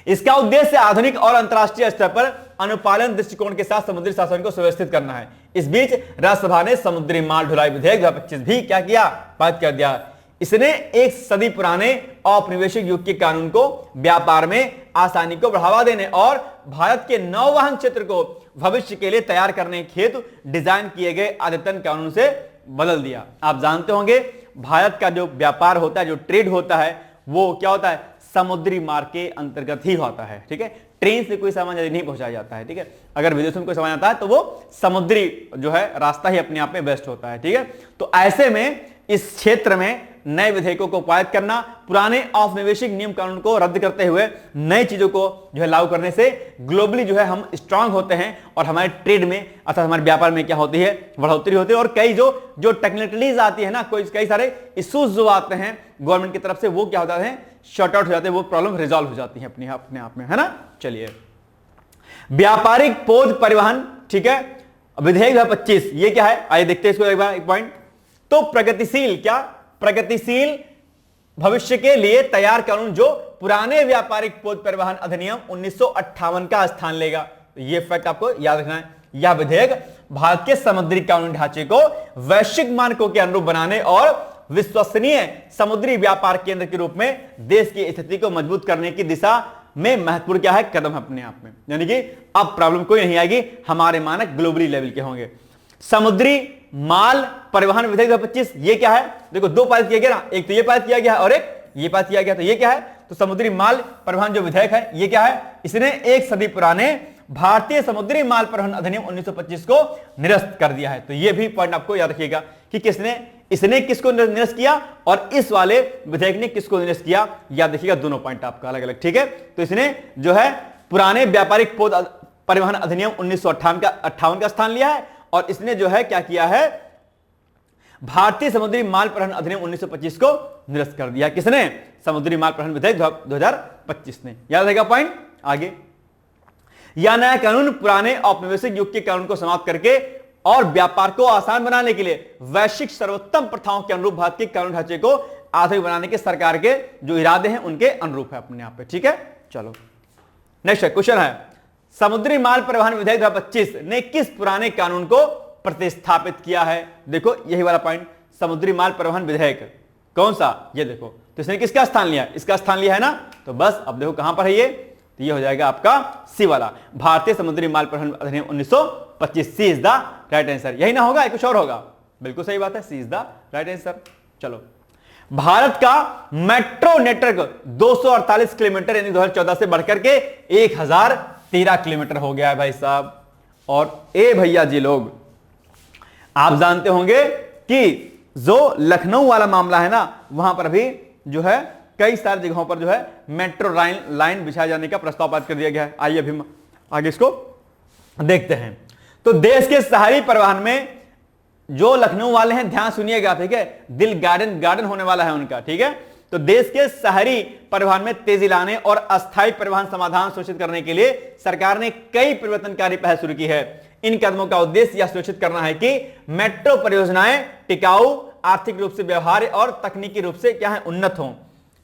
इसका उद्देश्य आधुनिक और अंतरराष्ट्रीय स्तर पर अनुपालन दृष्टिकोण के साथ समुद्री शासन को सुव्यवस्थित करना है। इस बीच राज्यसभा ने समुद्री माल ढुलाई विधेयक 2025 भी क्या किया? पारित कर दिया। इसने एक सदी पुराने औपनिवेशिक युग के कानून को व्यापार में आसानी को बढ़ावा देने और भारत के नौवहन क्षेत्र को भविष्य के लिए तैयार करने के हेतु डिजाइन किए गए अद्यतन कानून से बदल दिया। आप जानते होंगे भारत का जो व्यापार होता है, जो ट्रेड होता है, वो क्या होता है? समुद्री मार्ग के अंतर्गत ही होता है। ठीक है, ट्रेन से कोई सामान जल्दी नहीं पहुंचाया जाता है, ठीक है। अगर विदेशों में कोई सामान आता है तो वो समुद्री जो है रास्ता ही अपने आप में बेस्ट होता है, ठीक है। तो ऐसे में इस क्षेत्र में नए विधेयकों को पारित करना, पुराने औपनिवेशिक नियम कानून को रद्द करते हुए नई चीजों को जो है लागू करने से ग्लोबली जो है हम स्ट्रांग होते हैं और हमारे ट्रेड में अर्थात हमारे व्यापार में क्या होती है, बढ़ोतरी होती है। और कई जो टेक्निकलिटीज आती है ना, कई सारे इश्यूज जो आते हैं गवर्नमेंट की तरफ से, वो क्या होता है, शॉर्ट आउट हो जाते हैं, वो प्रॉब्लम रिजॉल्व हो जाती है अपने आप में, है ना। चलिए, व्यापारिक पोत परिवहन, ठीक है, विधेयक 2025, ये क्या है, आइए देखते हैं इसको एक बार, एक पॉइंट। तो प्रगतिशील भविष्य के लिए तैयार कानून जो पुराने व्यापारिक पोत परिवहन अधिनियम 1958 का स्थान लेगा। तो ये फैक्ट आपको याद रखना है। यह विधेयक भारत के समुद्री कानूनी ढांचे को वैश्विक मानकों के अनुरूप बनाने और विश्वसनीय समुद्री व्यापार केंद्र के रूप में देश की स्थिति को मजबूत करने की दिशा में महत्वपूर्ण क्या है, कदम अपने आप में। यानी कि अब प्रॉब्लम कोई नहीं आएगी, हमारे मानक ग्लोबली लेवल के होंगे। समुद्री माल परिवहन विधेयक 2025, ये क्या है, देखो दो पारित किया गया ना, एक तो ये पारित किया गया और एक ये पारित किया गया। तो ये क्या है, तो समुद्री माल परिवहन जो विधेयक है ये क्या है, इसने एक सदी पुराने भारतीय समुद्री माल परिवहन अधिनियम 1925 को निरस्त कर दिया है। तो ये भी पॉइंट आपको याद रखिएगा कि इसने किसको निरस्त किया और इस वाले विधेयक ने किसको निरस्त किया, याद रखिएगा, दोनों पॉइंट आपका अलग अलग, ठीक है। तो इसने जो है पुराने व्यापारिक पोत परिवहन अधिनियम 1958 का स्थान लिया है और इसने जो है क्या किया है, भारतीय समुद्री माल परिवहन अधिनियम 1925 को निरस्त कर दिया। किसने, समुद्री माल परिवहन विधेयक 2025 ने। याद रहेगा पॉइंट। आगे, यह नया कानून पुराने औपनिवेशिक युग के कानून को समाप्त करके और व्यापार को आसान बनाने के लिए वैश्विक सर्वोत्तम प्रथाओं के अनुरूप भारत के कानून ढांचे को आधुनिक बनाने के सरकार के जो इरादे हैं उनके अनुरूप है अपने आप पे, ठीक है। चलो नेक्स्ट क्वेश्चन है, समुद्री माल परिवहन विधेयक 2025 ने किस पुराने कानून को प्रतिस्थापित किया है। देखो यही वाला पॉइंट, समुद्री माल परिवहन विधेयक कौन सा, ये देखो, तो इसने किसका स्थान लिया, इसका स्थान लिया है ना। तो बस अब देखो कहां पर है ये, तो ये हो जाएगा आपका सी वाला, भारतीय समुद्री माल परिवहन अधिनियम 1925। सी इज द राइट आंसर। यही ना होगा, कुछ और होगा, बिल्कुल सही बात है, सी इज द राइट आंसर। चलो, भारत का मेट्रो नेटवर्क 248 किलोमीटर यानी 2014 से बढ़कर के 1013 किलोमीटर हो गया है भाई साहब। और ए भैया जी लोग, आप जानते होंगे कि जो लखनऊ वाला मामला है ना, वहां पर भी जो है कई सारी जगहों पर जो है मेट्रो लाइन बिछाए जाने का प्रस्ताव पारित कर दिया गया है। आइए अभी आगे इसको देखते हैं। तो देश के शहरी परिवहन में जो लखनऊ वाले हैं, ध्यान सुनिएगा, ठीक है, दिल गार्डन होने वाला है उनका, ठीक है। तो देश के शहरी परिवहन में तेजी लाने और अस्थायी परिवहन समाधान सुनिश्चित करने के लिए सरकार ने कई परिवर्तनकारी पहल शुरू की है। इन कदमों का उद्देश्य यह सुनिश्चित करना है कि मेट्रो परियोजनाएं टिकाऊ, आर्थिक रूप से व्यवहार्य और तकनीकी रूप से क्या है, उन्नत हों,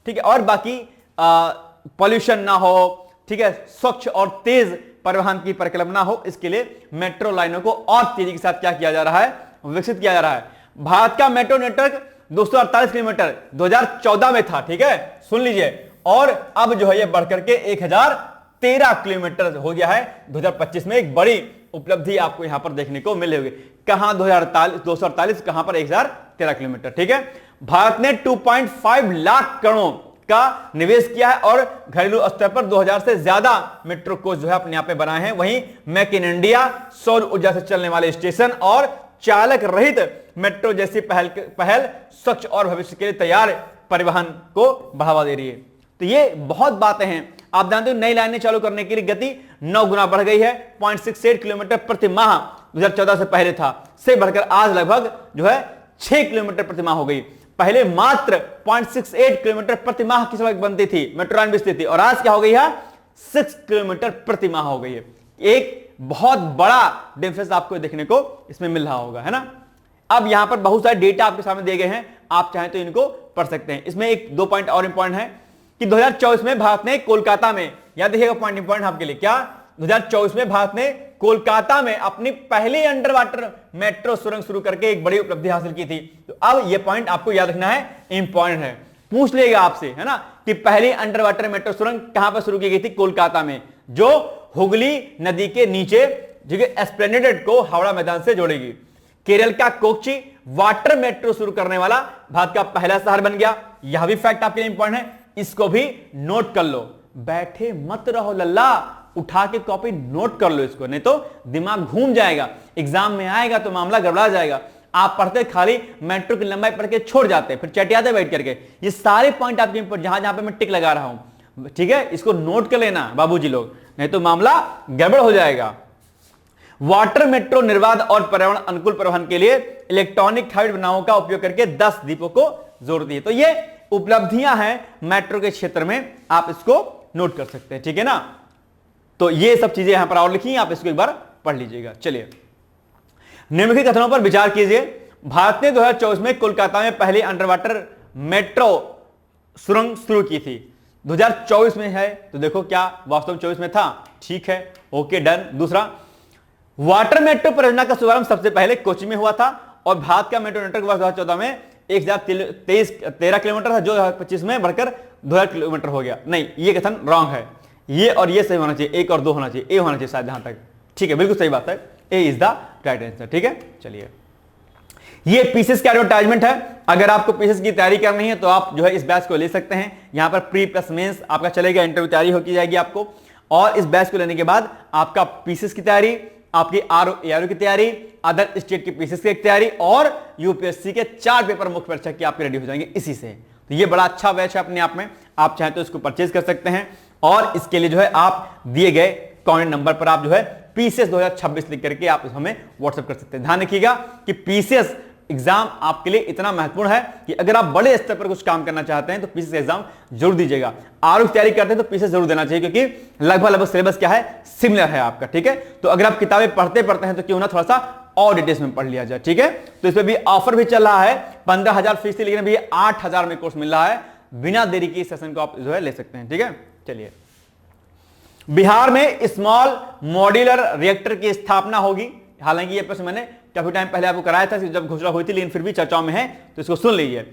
ठीक है, और बाकी पॉल्यूशन ना हो, ठीक है, स्वच्छ और तेज परिवहन की परिकल्पना हो। इसके लिए मेट्रो लाइनों को और तेजी के साथ क्या किया जा रहा है, विकसित किया जा रहा है। भारत का मेट्रो नेटवर्क 248 किलोमीटर 2014 में था, ठीक है, सुन लीजिए, और अब जो है ये बढ़कर के 1013 किलोमीटर हो गया है 2025 में। एक बड़ी उपलब्धि आपको यहां पर देखने को मिलेगी। कहां 248, कहां पर 1013 किलोमीटर, ठीक है। भारत ने 2.5 लाख करोड़ का निवेश किया है और घरेलू स्तर पर 2000 से ज्यादा मेट्रो कोच जो है अपने यहाँ पे बनाए हैं। वहीं मेक इन इंडिया, सौर ऊर्जा से चलने वाले स्टेशन और चालक रहित मेट्रो जैसी पहल स्वच्छ और भविष्य के लिए तैयार परिवहन को बढ़ावा दे रही है। तो ये बहुत बातें हैं। आप जानते हो नई लाइनें चालू करने के लिए गति 9 गुना बढ़ गई है। 0.68 किलोमीटर प्रति माह 2014 से पहले था, से बढ़कर आज लगभग जो है 6 किलोमीटर प्रति माह हो गई। पहले मात्र 0.68 किलोमीटर प्रति माह की सड़क बनती थी, मेट्रो लाइन बिछती थी, और आज क्या हो गई है, 6 किलोमीटर प्रति माह हो गई है। एक बहुत बड़ा डिफरेंस आपको देखने को इसमें मिल रहा होगा, है ना। अब यहां पर बहुत सारे डेटा आपके सामने दिए गए हैं, आप चाहें तो इनको पढ़ सकते हैं। इसमें एक दो पॉइंट और इंपॉर्टेंट है कि 2024 में भारत ने कोलकाता में, याद रखिएगा पॉइंट इंपॉर्टेंट आपके लिए, क्या 2024 में भारत ने कोलकाता में अपनी पहली अंडर वाटर मेट्रो सुरंग शुरू करके एक बड़ी उपलब्धि हासिल की थी। तो अब यह पॉइंट आपको याद रखना है, इंपॉर्टेंट है, पूछ लेगा आपसे, है ना, कि पहली अंडर वाटर मेट्रो सुरंग कहां पर शुरू की गई थी, कोलकाता में, जो हुगली नदी के नीचे एस्प्लेनेड को हावड़ा मैदान से जोड़ेगी। केरल का कोच्चि वाटर मेट्रो शुरू करने वाला भारत का पहला शहर बन गया। यह भी फैक्ट आपके लिए इंपॉर्टेंट है, इसको भी नोट कर लो। बैठे मत रहो लल्ला, उठा के कॉपी नोट कर लो इसको, नहीं तो दिमाग घूम जाएगा, एग्जाम में आएगा तो मामला गड़बड़ा जाएगा। आप पढ़ते खाली मेट्रो की लंबाई पढ़ के छोड़ जाते, फिर चटियाते बैठ करके। ये सारे पॉइंट आपके जहां जहां पे मैं टिक लगा रहा हूं, ठीक है, इसको नोट कर लेना बाबूजी लोग, नहीं तो मामला गड़बड़ हो जाएगा। वाटर मेट्रो निर्बाध और पर्यावरण अनुकूल परिवहन के लिए इलेक्ट्रॉनिक हाइब्रिड बनाओं का उपयोग करके 10 द्वीपों को जोड़ती है। तो ये उपलब्धियां हैं मेट्रो के क्षेत्र में, आप इसको नोट कर सकते हैं, ठीक है ना। तो ये सब चीजें यहां पर और लिखी हैं, आप इसको एक बार पढ़ लीजिएगा। चलिए निम्नलिखित कथनों पर विचार कीजिए। भारत ने 2024 में कोलकाता में पहली अंडर वाटर मेट्रो सुरंग शुरू की थी। 2024 में है, तो देखो क्या वास्तव में 24 में था, ठीक है, ओके डन। दूसरा, वाटर मेट्रो परियोजना का शुभारंभ सबसे पहले कोच्चि में हुआ था और भारत का मेट्रो नेटवर्क वर्ष 2014 में 1013 किलोमीटर था, जो 2025 में बढ़कर 2000 किलोमीटर हो गया। नहीं, ये कथन रॉन्ग है, ये और ये सही होना चाहिए, 1 और 2 होना चाहिए, ए होना चाहिए शायद जहां तक, ठीक है, बिल्कुल सही बात है, ए इज द राइट आंसर, ठीक है। चलिए, ये पीसेस का एडवर्टाइजमेंट है। अगर आपको पीसेस की तैयारी करनी है तो आप जो है इस बैच को ले सकते हैं। यहां पर प्री प्लस मेंस आपका चलेगा, इंटरव्यू तैयारी होती जाएगी आपको, और इस बैच को लेने के बाद आपका पीसेस की तैयारी, आपकी आरओ की तैयारी, अदर स्टेट की पीसेस की तैयारी और यूपीएससी के 4 पेपर मुख्य परीक्षा की आपके रेडी हो जाएंगे इसी से। तो ये बड़ा अच्छा बैच है अपने आप में, आप चाहें तो इसको परचेज कर सकते हैं। और इसके लिए जो है आप दिए गए कॉन्टैक्ट नंबर पर आप जो है पीसीएस 2026 लिख करके आप हमें व्हाट्सएप कर सकते हैं। ध्यान रखिएगा कि पीसीएस एग्जाम आपके लिए इतना महत्वपूर्ण है कि अगर आप बड़े स्तर पर कुछ काम करना चाहते हैं तो पीसीएस एग्जाम जरूर दीजिएगा। आरओ की तैयारी करते हैं तो पीसीएस जरूर देना चाहिए, क्योंकि लगभग सिलेबस क्या है, सिमिलर है आपका, ठीक है। तो अगर आप किताबें पढ़ते हैं तो क्यों ना थोड़ा सा और डिटेल्स में पढ़ लिया जाए, ठीक है। तो इसमें भी ऑफर भी चल रहा है, 15,000 फीस थी, लेकिन अभी 8,000 में कोर्स मिल रहा है, बिना देरी की सेशन को आप जो है ले सकते हैं, ठीक है। चलिए, बिहार में स्मॉल मॉड्यूलर रिएक्टर की स्थापना होगी। हालांकि ये प्रश्न मैंने काफी टाइम पहले आपको कराया था जब घोषणा हुई थी, लेकिन फिर भी चर्चाओं में है तो इसको सुन लीजिए।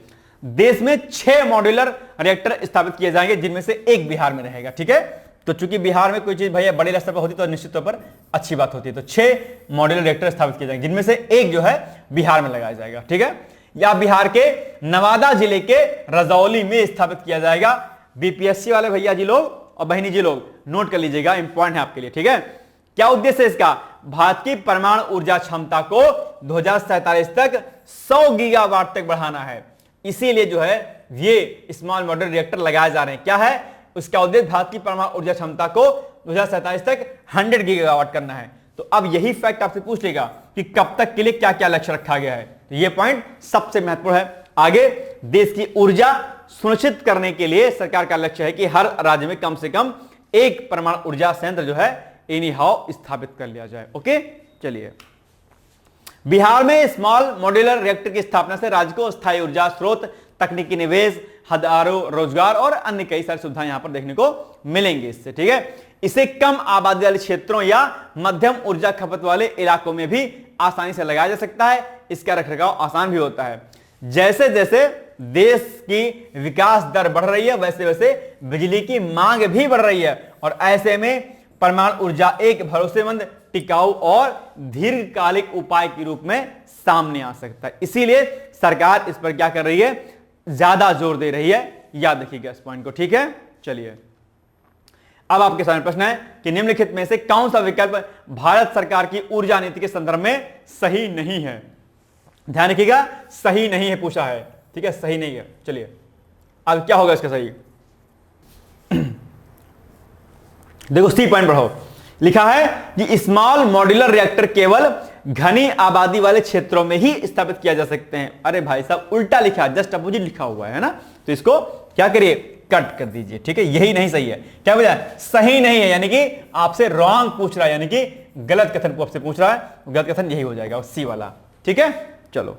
देश में 6 मॉड्यूलर रिएक्टर स्थापित किए जाएंगे, जिनमें से एक बिहार में रहेगा, ठीक है। तो चूंकि बिहार में कोई चीज भैया बड़े स्तर पर होती तो निश्चित तौर पर अच्छी बात होती है। तो 6 मॉड्यूलर रिएक्टर स्थापित किए जाएंगे, जिनमें से एक जो है बिहार में लगाया जाएगा, ठीक है। या बिहार के नवादा जिले के रजौली में स्थापित किया जाएगा। बीपीएससी वाले भैया जी लोग और बहनी जी लोग नोट कर लीजिएगा, इंपॉर्टेंट है आपके लिए, ठीक है। क्या उद्देश्य है इसका? भारत की परमाणु ऊर्जा क्षमता को 2047 तक 100 गीगावाट तक बढ़ाना है। इसीलिए जो है ये स्मॉल मॉड्यूलर रिएक्टर लगाए जा रहे हैं। क्या है उसका उद्देश्य? भारत की परमाणु ऊर्जा क्षमता को 2047 तक 100 गीगावाट करना है। तो अब यही फैक्ट आपसे पूछ लेगा कि कब तक के लिए क्या क्या लक्ष्य रखा गया है, तो ये पॉइंट सबसे महत्वपूर्ण है। आगे, देश की ऊर्जा सुनिश्चित करने के लिए सरकार का लक्ष्य है कि हर राज्य में कम से कम एक परमाणु ऊर्जा संयंत्र जो है एनी हाउ स्थापित कर लिया जाए। ओके, चलिए, बिहार में स्मॉल मॉड्यूलर रिएक्टर की स्थापना से राज्य को स्थायी ऊर्जा स्रोत, तकनीकी निवेश, हजारों रोजगार और अन्य कई सारी सुविधाएं यहां पर देखने को मिलेंगी इससे, ठीक है। इसे कम आबादी वाले क्षेत्रों या मध्यम ऊर्जा खपत वाले इलाकों में भी आसानी से लगाया जा सकता है। इसका रखरखाव आसान भी होता है। जैसे जैसे देश की विकास दर बढ़ रही है, वैसे वैसे बिजली की मांग भी बढ़ रही है, और ऐसे में परमाणु ऊर्जा एक भरोसेमंद, टिकाऊ और दीर्घकालिक उपाय के रूप में सामने आ सकता है। इसीलिए सरकार इस पर क्या कर रही है, ज्यादा जोर दे रही है। याद रखिएगा इस पॉइंट को, ठीक है। चलिए, अब आपके सामने प्रश्न है कि निम्नलिखित में से कौन सा विकल्प भारत सरकार की ऊर्जा नीति के संदर्भ में सही नहीं है? ध्यान रखिएगा, सही नहीं है पूछा है, ठीक है, सही नहीं है। चलिए, अब क्या होगा इसका सही? देखो, सी पॉइंट बढ़ाओ। लिखा है कि स्मॉल मॉड्यूलर रिएक्टर केवल घनी आबादी वाले क्षेत्रों में ही स्थापित किया जा सकते हैं। अरे भाई साहब, उल्टा लिखा, जस्ट अपोजिट लिखा हुआ है ना, तो इसको क्या करिए, कट कर दीजिए, ठीक है। यही नहीं सही है। क्या बोला? सही नहीं है, यानी कि आपसे रॉन्ग पूछ रहा है, यानी कि गलत कथन को आपसे पूछ रहा है। गलत कथन यही हो जाएगा, सी वाला, ठीक है। चलो,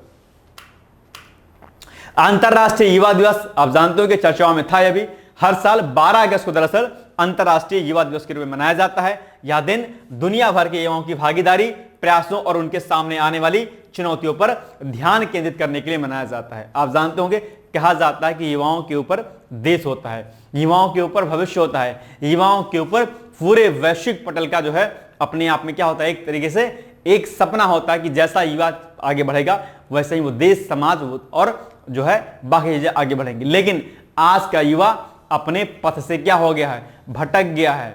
अंतरराष्ट्रीय युवा दिवस आप जानते हो कि चर्चाओं में था। अभी हर साल 12 अगस्त को दरअसल अंतरराष्ट्रीय युवा दिवस के रूप में मनाया जाता है। यह दिन दुनिया भर के युवाओं की भागीदारी, प्रयासों और उनके सामने आने वाली चुनौतियों पर ध्यान केंद्रित करने के लिए मनाया जाता है। आप जानते होंगे, कहा जाता है कि युवाओं के ऊपर देश होता है, युवाओं के ऊपर भविष्य होता है, युवाओं के ऊपर पूरे वैश्विक पटल का जो है अपने आप में क्या होता है, एक तरीके से एक सपना होता है कि जैसा युवा आगे बढ़ेगा वैसे ही वो देश, समाज और जो है बाकी चीजें आगे बढ़ेंगी। लेकिन आज का युवा अपने पथ से क्या हो गया है, भटक गया है।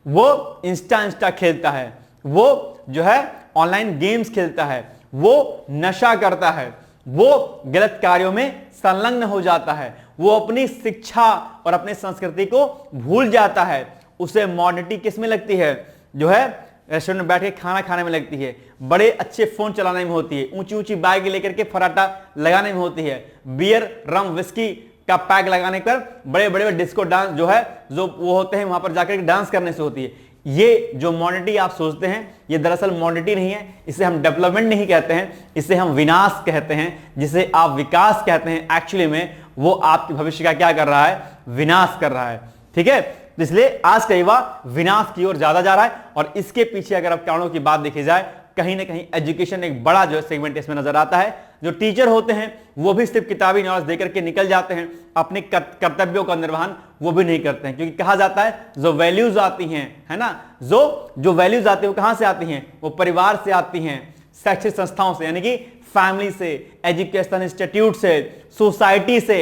वो इंस्टा खेलता है, वो जो है ऑनलाइन गेम्स खेलता है, वो नशा करता है, वो गलत कार्यों में संलग्न हो जाता है, वो अपनी शिक्षा और अपनी संस्कृति को भूल जाता है, उसे मॉडर्निटी किस में लगती है? जो है रेस्टोरेंट में बैठ के खाना खाने में लगती है, बड़े अच्छे फोन चलाने में होती है, ऊंची ऊंची बाइक लेकर के फराटा लगाने में होती है, बियर रम विस्की का पैक लगाने पर बड़े बड़े डिस्को डांस जो है जो वो होते हैं वहां पर जाकर डांस करने से होती है। ये जो मॉडर्निटी आप सोचते हैं ये दरअसल मॉडर्निटी नहीं है, इसे हम डेवलपमेंट नहीं कहते हैं, इसे हम विनाश कहते हैं, जिसे आप विकास कहते हैं। एक्चुअली में वो आपके भविष्य का क्या कर रहा है? विनाश कर रहा है। ठीक है, तो इसलिए आज का युवा विनाश की ओर ज्यादा जा रहा है और इसके पीछे अगर अब कारणों की बात देखी जाए, कहीं ना कहीं एजुकेशन एक बड़ा जो सेगमेंट इसमें नजर आता है। जो टीचर होते हैं वो भी सिर्फ किताबी नॉलेज देकर के निकल जाते हैं, अपने कर्तव्यों का निर्वहन वो भी नहीं करते हैं, क्योंकि कहा जाता है जो वैल्यूज आती हैं, है ना, जो वैल्यूज आती है वो कहां से आती हैं? वो परिवार से आती हैं, शैक्षिक संस्थाओं से, यानी कि फैमिली से, एजुकेशन इंस्टीट्यूट से, सोसाइटी से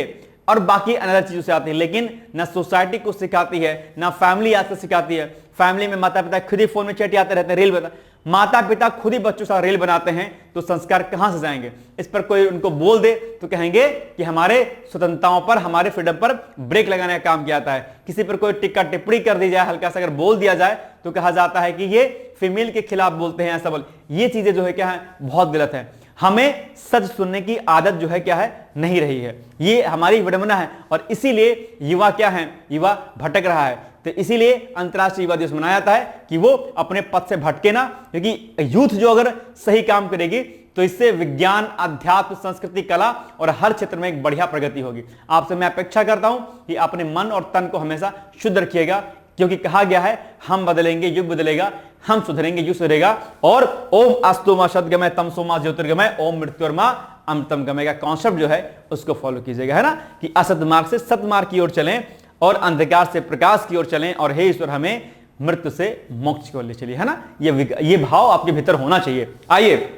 और बाकी अनदर चीजों से आती है। लेकिन ना सोसाइटी को सिखाती है, ना फैमिली आजकल सिखाती है। फैमिली में माता पिता खुद ही फोन में चैट आते रहते हैं, रील बना, माता पिता खुद ही बच्चों से रील बनाते हैं, तो संस्कार कहां से जाएंगे? इस पर कोई उनको बोल दे तो कहेंगे कि हमारे स्वतंत्रताओं पर, हमारे फ्रीडम पर ब्रेक लगाने का काम किया जाता है। किसी पर कोई टिक्का टिप्पणी कर दी जाए, हल्का सा अगर बोल दिया जाए तो कहा जाता है कि ये फीमेल के खिलाफ बोलते हैं, ऐसा बोल। ये चीजें जो है क्या है? बहुत गलत है। हमें सच सुनने की आदत जो है क्या है? नहीं रही है। ये हमारी विडंबना है और इसीलिए युवा क्या है? युवा भटक रहा है। तो इसीलिए अंतर्राष्ट्रीय युवा दिवस मनाया जाता है कि वो अपने पथ से भटके ना, क्योंकि यूथ जो अगर सही काम करेगी तो इससे विज्ञान, अध्यात्म, संस्कृति, कला और हर क्षेत्र में एक बढ़िया प्रगति होगी। आपसे मैं अपेक्षा करता हूं कि अपने मन और तन को हमेशा शुद्ध रखिएगा, क्योंकि कहा गया है हम बदलेंगे युग बदलेगा, हम सुधरेंगे युग सुधरेगा। और ओम अस्तु मा सद्गमय तमसो मा ज्योतिर्गमय ओम मृत्युर्मा अमृतम गमय का कॉन्सेप्ट जो है उसको फॉलो कीजिएगा, है ना, कि असत मार्ग से सत मार्ग की ओर चलें और अंधकार से प्रकाश की ओर चलें और हे ईश्वर हमें मृत्यु से मोक्ष की ओर ले चलिए, है ना। ये भाव आपके भीतर होना चाहिए। आइए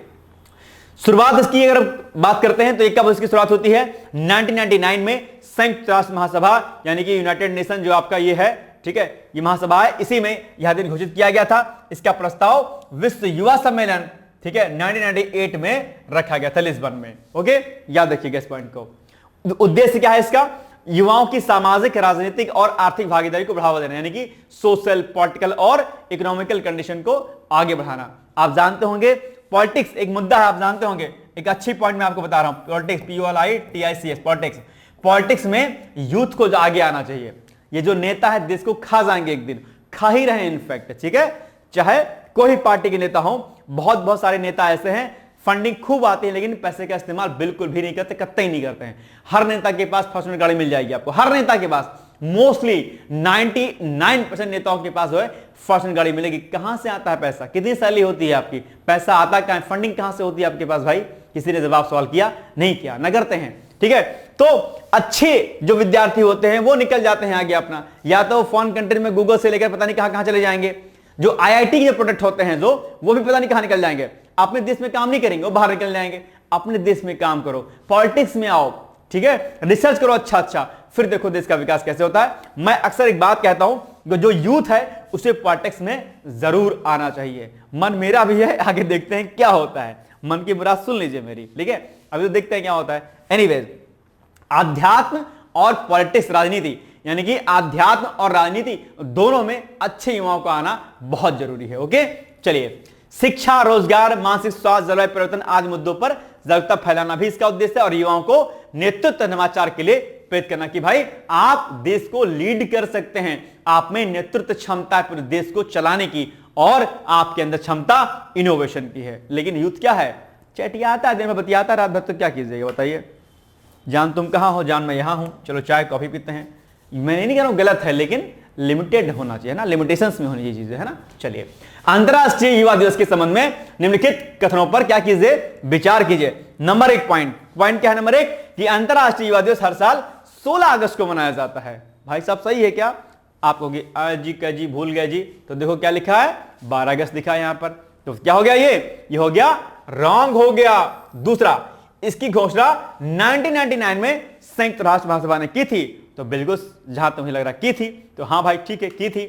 शुरुआत इसकी अगर बात करते हैं तो एक कब इसकी शुरुआत होती है? 1999 में संयुक्त राष्ट्र महासभा यानी कि यूनाइटेड नेशन जो आपका ये है, ठीक है, ये महासभा है, इसी में यह दिन घोषित किया गया था। इसका प्रस्ताव विश्व युवा सम्मेलन, ठीक है, 1998 में रखा गया था लिस्बन में। ओके, याद रखिएगा इस पॉइंट को। उद्देश्य क्या है इसका? युवाओं की सामाजिक, राजनीतिक और आर्थिक भागीदारी को बढ़ावा देना, यानी कि सोशल, पॉलिटिकल और इकोनॉमिकल कंडीशन को आगे बढ़ाना। आप जानते होंगे पॉलिटिक्स एक मुद्दा है, आप जानते होंगे, एक अच्छी पॉइंट मैं आपको बता रहा हूं। पॉलिटिक्स, POLITICS, पॉलिटिक्स, पॉलिटिक्स में यूथ को आगे आना चाहिए। ये जो नेता है देश को खा जाएंगे, एक दिन खा ही रहे हैं इनफैक्ट, ठीक है, चाहे कोई पार्टी के नेता हो। बहुत सारे नेता ऐसे हैं, फंडिंग खूब आती है लेकिन पैसे का इस्तेमाल बिल्कुल भी नहीं करते, कतई नहीं करते हैं। हर नेता के पास फॉर्च्यूनर गाड़ी मिल जाएगी आपको, हर नेता के पास, मोस्टली 99% नेताओं के पास जो है फॉर्च्यूनर गाड़ी मिलेगी। कहां से आता है पैसा? कितनी सैलरी होती है आपकी? पैसा आता कहां? फंडिंग कहां से होती है आपके पास भाई? किसी ने जवाब सवाल किया? नहीं किया, न करते हैं, ठीक है। तो अच्छे जो विद्यार्थी होते हैं वो निकल जाते हैं आगे अपना, या तो फॉरेन कंट्री में गूगल से लेकर पता नहीं कहां चले जाएंगे। जो IIT के प्रोडक्ट होते हैं जो, वो भी पता नहीं कहां निकल जाएंगे। अपने देश में काम नहीं करेंगे, वो बाहर निकल जाएंगे। अपने देश में काम करो, पॉलिटिक्स में आओ, ठीक है, रिसर्च करो अच्छा, फिर देखो देश का विकास कैसे होता है। मैं अक्सर एक बात कहता हूं, जो यूथ है उसे पॉलिटिक्स में जरूर आना चाहिए। मन मेरा भी है, आगे देखते हैं क्या होता है। मन की मुराद सुन लीजिए मेरी, ठीक है, अभी तो देखते हैं क्या होता है। एनीवेज, आध्यात्म और पॉलिटिक्स, राजनीति, यानी कि आध्यात्म और राजनीति दोनों में अच्छे युवाओं का आना बहुत जरूरी है। ओके, चलिए, शिक्षा, रोजगार, मानसिक स्वास्थ्य, जलवायु परिवर्तन आदि मुद्दों पर जागरूकता फैलाना भी इसका उद्देश्य है और युवाओं को नेतृत्व नवाचार के लिए प्रेरित करना कि भाई आप देश को लीड कर सकते हैं, आप में नेतृत्व क्षमता है पूरे देश को चलाने की और आपके अंदर क्षमता इनोवेशन की है। लेकिन यूथ क्या है? चटियाता है, दिन में बतियाता, रात भर तो क्या कीजिएगा बताइए। जान तुम कहां हो, जान मैं यहां हूं, चलो चाय कॉफी पीते हैं। मैं नहीं कह रहा हूं गलत है, लेकिन लिमिटेड होना चाहिए ना, लिमिटेशंस में होनी ये चीजें, है ना। चलिए, अंतरराष्ट्रीय युवा दिवस के संबंध में निम्नलिखित कथनों पर क्या कीजिए? विचार कीजिए। नंबर 1 पॉइंट क्या है? नंबर 1 कि अंतरराष्ट्रीय युवा दिवस हर साल 16 अगस्त को मनाया जाता है। भाई साहब सही है क्या? आप कहोगे जी भूल गए जी, तो देखो क्या लिखा है, 12 अगस्त लिखा है यहां पर। तो क्या हो गया? ये हो गया रॉन्ग हो गया। दूसरा, इसकी घोषणा 1999 में संयुक्त राष्ट्र महासभा ने की थी, तो बिल्कुल जहां तुम्हें लग रहा की थी, तो हां भाई ठीक है की थी।